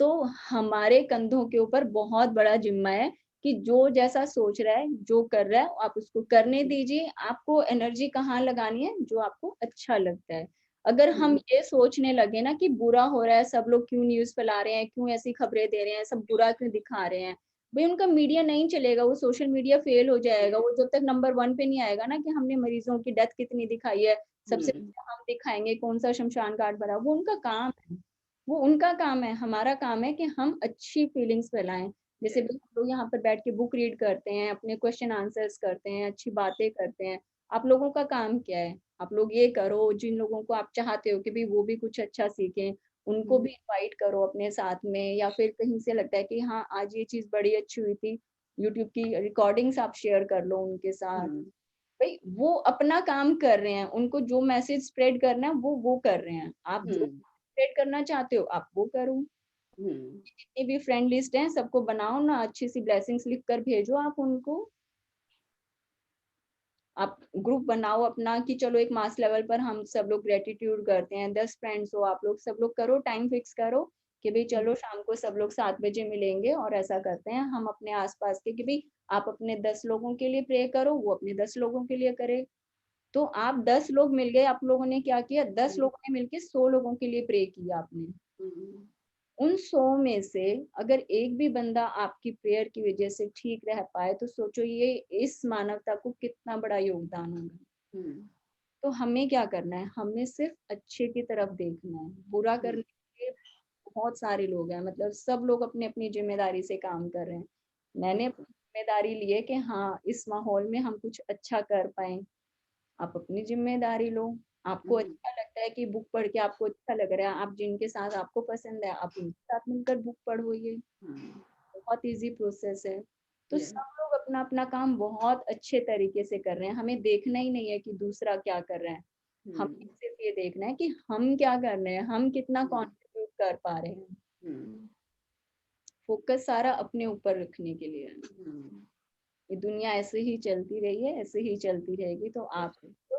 तो हमारे कंधों के ऊपर बहुत बड़ा जिम्मा है कि जो जैसा सोच रहा है, जो कर रहा है आप उसको करने दीजिए। आपको एनर्जी कहाँ लगानी है, जो आपको अच्छा लगता है। अगर हम ये सोचने लगे ना कि बुरा हो रहा है, सब लोग क्यों न्यूज फैला रहे हैं, क्यों ऐसी खबरें दे रहे हैं, सब बुरा क्यों दिखा रहे हैं, भाई उनका मीडिया नहीं चलेगा, वो सोशल मीडिया फेल हो जाएगा। वो जब तक नंबर 1 पे नहीं आएगा ना कि हमने मरीजों की डेथ कितनी दिखाई है, सबसे पहले हम दिखाएंगे कौन सा शमशान घाट भरा, वो उनका काम है, वो उनका काम है। हमारा काम है कि हम अच्छी फीलिंग्स फैलाएं। जैसे भी हम लोग यहाँ पर बैठ के बुक रीड करते हैं, अपने क्वेश्चन आंसर्स करते हैं, अच्छी बातें करते हैं। आप लोगों का काम क्या है, आप लोग ये करो, जिन लोगों को आप चाहते हो कि भी वो भी कुछ अच्छा सीखें उनको भी इनवाइट करो अपने साथ में, या फिर कहीं से लगता है कि हाँ आज ये चीज बड़ी अच्छी हुई थी, यूट्यूब की रिकॉर्डिंग्स आप शेयर कर लो उनके साथ। भाई वो अपना काम कर रहे हैं, उनको जो मैसेज स्प्रेड करना है वो कर रहे हैं। आप जो स्प्रेड करना चाहते हो आप वो करो। जितनी भी फ्रेंड लिस्ट है सबको बनाओ ना, अच्छी सी ब्लेसिंग्स लिख कर भेजो आप उनको। आप ग्रुप बनाओ अपना कि चलो एक मास लेवल पर हम सब लोग ग्रेटिट्यूड करते हैं, 10 फ्रेंड्स हो आप लोग, सब लोग करो, टाइम फिक्स करो कि भाई चलो शाम को सब लोग 7 बजे मिलेंगे और ऐसा करते हैं हम अपने आसपास के, कि भाई आप अपने 10 लोगों के लिए प्रे करो, वो अपने 10 लोगों के लिए करे। तो आप 10 लोग मिल गए, आप लोगों ने क्या किया, 10 लोगों ने मिलके 100 लोगों के लिए प्रे किया आपने। उन 100 में से अगर एक भी बंदा आपकी प्रेयर की वजह से ठीक रह पाए तो सोचो ये इस मानवता को कितना बड़ा योगदान होगा। तो हमें क्या करना है, हमें सिर्फ अच्छे की तरफ देखना है, बुरा करने के बहुत सारे लोग हैं, मतलब सब लोग अपनी अपनी जिम्मेदारी से काम कर रहे हैं। मैंने अपनी जिम्मेदारी ली है कि हाँ इस माहौल में हम कुछ अच्छा कर पाए। आप अपनी जिम्मेदारी लो, आपको अच्छा लगता है कि बुक पढ़ के आपको अच्छा लग रहा है, आप जिनके साथ आपको पसंद है आप उनके साथ मिलकर बुक पढ़ो, ये बहुत इजी प्रोसेस है। तो सब लोग अपना अपना काम बहुत अच्छे तरीके से कर रहे हैं, हमें देखना ही नहीं है कि दूसरा क्या कर रहा है, हमें सिर्फ ये देखना है कि हम क्या कर रहे हैं, हम कितना कॉन्ट्रीब्यूट कर पा रहे हैं। फोकस सारा अपने ऊपर रखने के लिए। ये दुनिया ऐसे ही चलती रही है, ऐसे ही चलती रहेगी। तो आप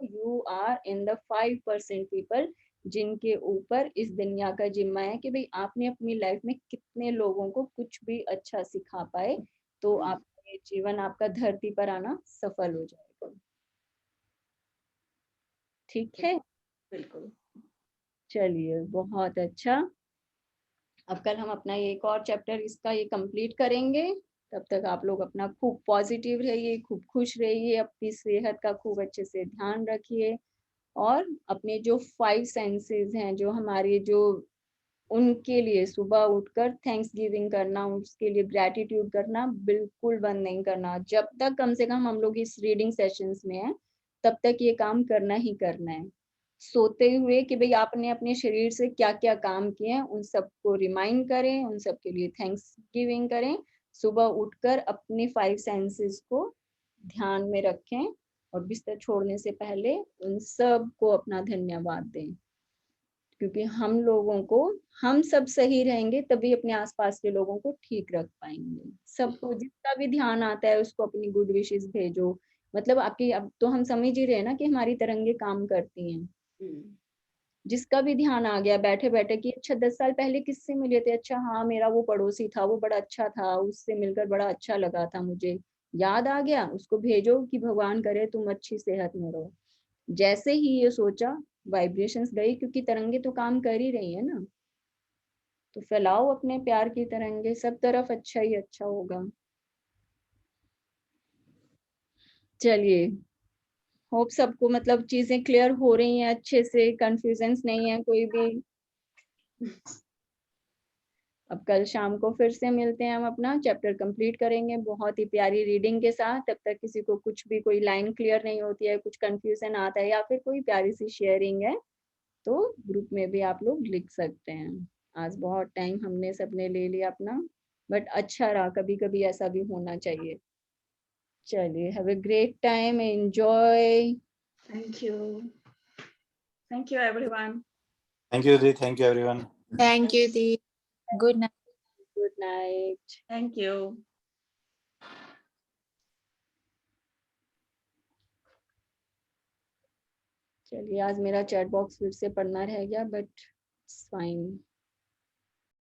you are in the 5% people जिनके ऊपर इस दुनिया का जिम्मा है कि भाई आपने अपनी लाइफ में कितने लोगों को कुछ भी अच्छा सिखा पाए, तो आपका ये जीवन, आपका धरती पर आना सफल हो जाएगा। ठीक है, बिल्कुल। चलिए बहुत अच्छा। अब कल हम अपना एक और चैप्टर इसका ये कंप्लीट करेंगे। तब तक आप लोग अपना खूब पॉजिटिव रहिए, खूब खुश रहिए, अपनी सेहत का खूब अच्छे से ध्यान रखिए, और अपने जो 5 सेंसेस हैं, जो हमारे जो उनके लिए सुबह उठकर थैंक्स गिविंग करना, उसके लिए ग्रैटिट्यूड करना बिल्कुल बंद नहीं करना। जब तक कम से कम हम लोग इस रीडिंग सेशंस में हैं, तब तक ये काम करना ही करना है। सोते हुए कि भाई आपने अपने शरीर से क्या क्या काम किए हैं, उन सबको रिमाइंड करें, उन सब के लिए थैंक्स गिविंग करें। सुबह उठकर अपने 5 सेंसेस को ध्यान में रखें, और बिस्तर छोड़ने से पहले उन सब को अपना धन्यवाद दें, क्योंकि हम सब सही रहेंगे तभी अपने आसपास के लोगों को ठीक रख पाएंगे। सबको जिसका भी ध्यान आता है उसको अपनी गुड विशेस भेजो। मतलब आपकी, अब तो हम समझ ही रहे हैं ना कि हमारी तरंगे काम करती हैं। जिसका भी ध्यान आ गया बैठे बैठे कि अच्छा 10 साल पहले किससे मिले थे, अच्छा हाँ मेरा वो पड़ोसी था, वो बड़ा अच्छा था, उससे मिलकर बड़ा अच्छा लगा था, मुझे याद आ गया, उसको भेजो कि भगवान करे तुम अच्छी सेहत में रहो। जैसे ही ये सोचा, वाइब्रेशंस गई, क्योंकि तरंगे तो काम कर ही रही है ना। तो फैलाओ अपने प्यार की तरंगे, सब तरफ अच्छा ही अच्छा होगा। चलिए, होप सबको मतलब चीजें क्लियर हो रही हैं अच्छे से, कंफ्यूजन्स नहीं है कोई भी। अब कल शाम को फिर से मिलते हैं, हम अपना चैप्टर कंप्लीट करेंगे बहुत ही प्यारी रीडिंग के साथ। तब तक किसी को कुछ भी कोई लाइन क्लियर नहीं होती है, कुछ कंफ्यूजन आता है, या फिर कोई प्यारी सी शेयरिंग है, तो ग्रुप में भी आप लोग लिख सकते हैं। आज बहुत टाइम हमने सबने ले लिया अपना, बट अच्छा रहा, कभी कभी ऐसा भी होना चाहिए। चलिए, have a great time, enjoy. Thank you everyone. Thank you the, thank you everyone. Thank you the, good night. Good night. Thank you. चलिए, आज मेरा चैट बॉक्स फिर से पढ़ना रह गया, बट फाइन।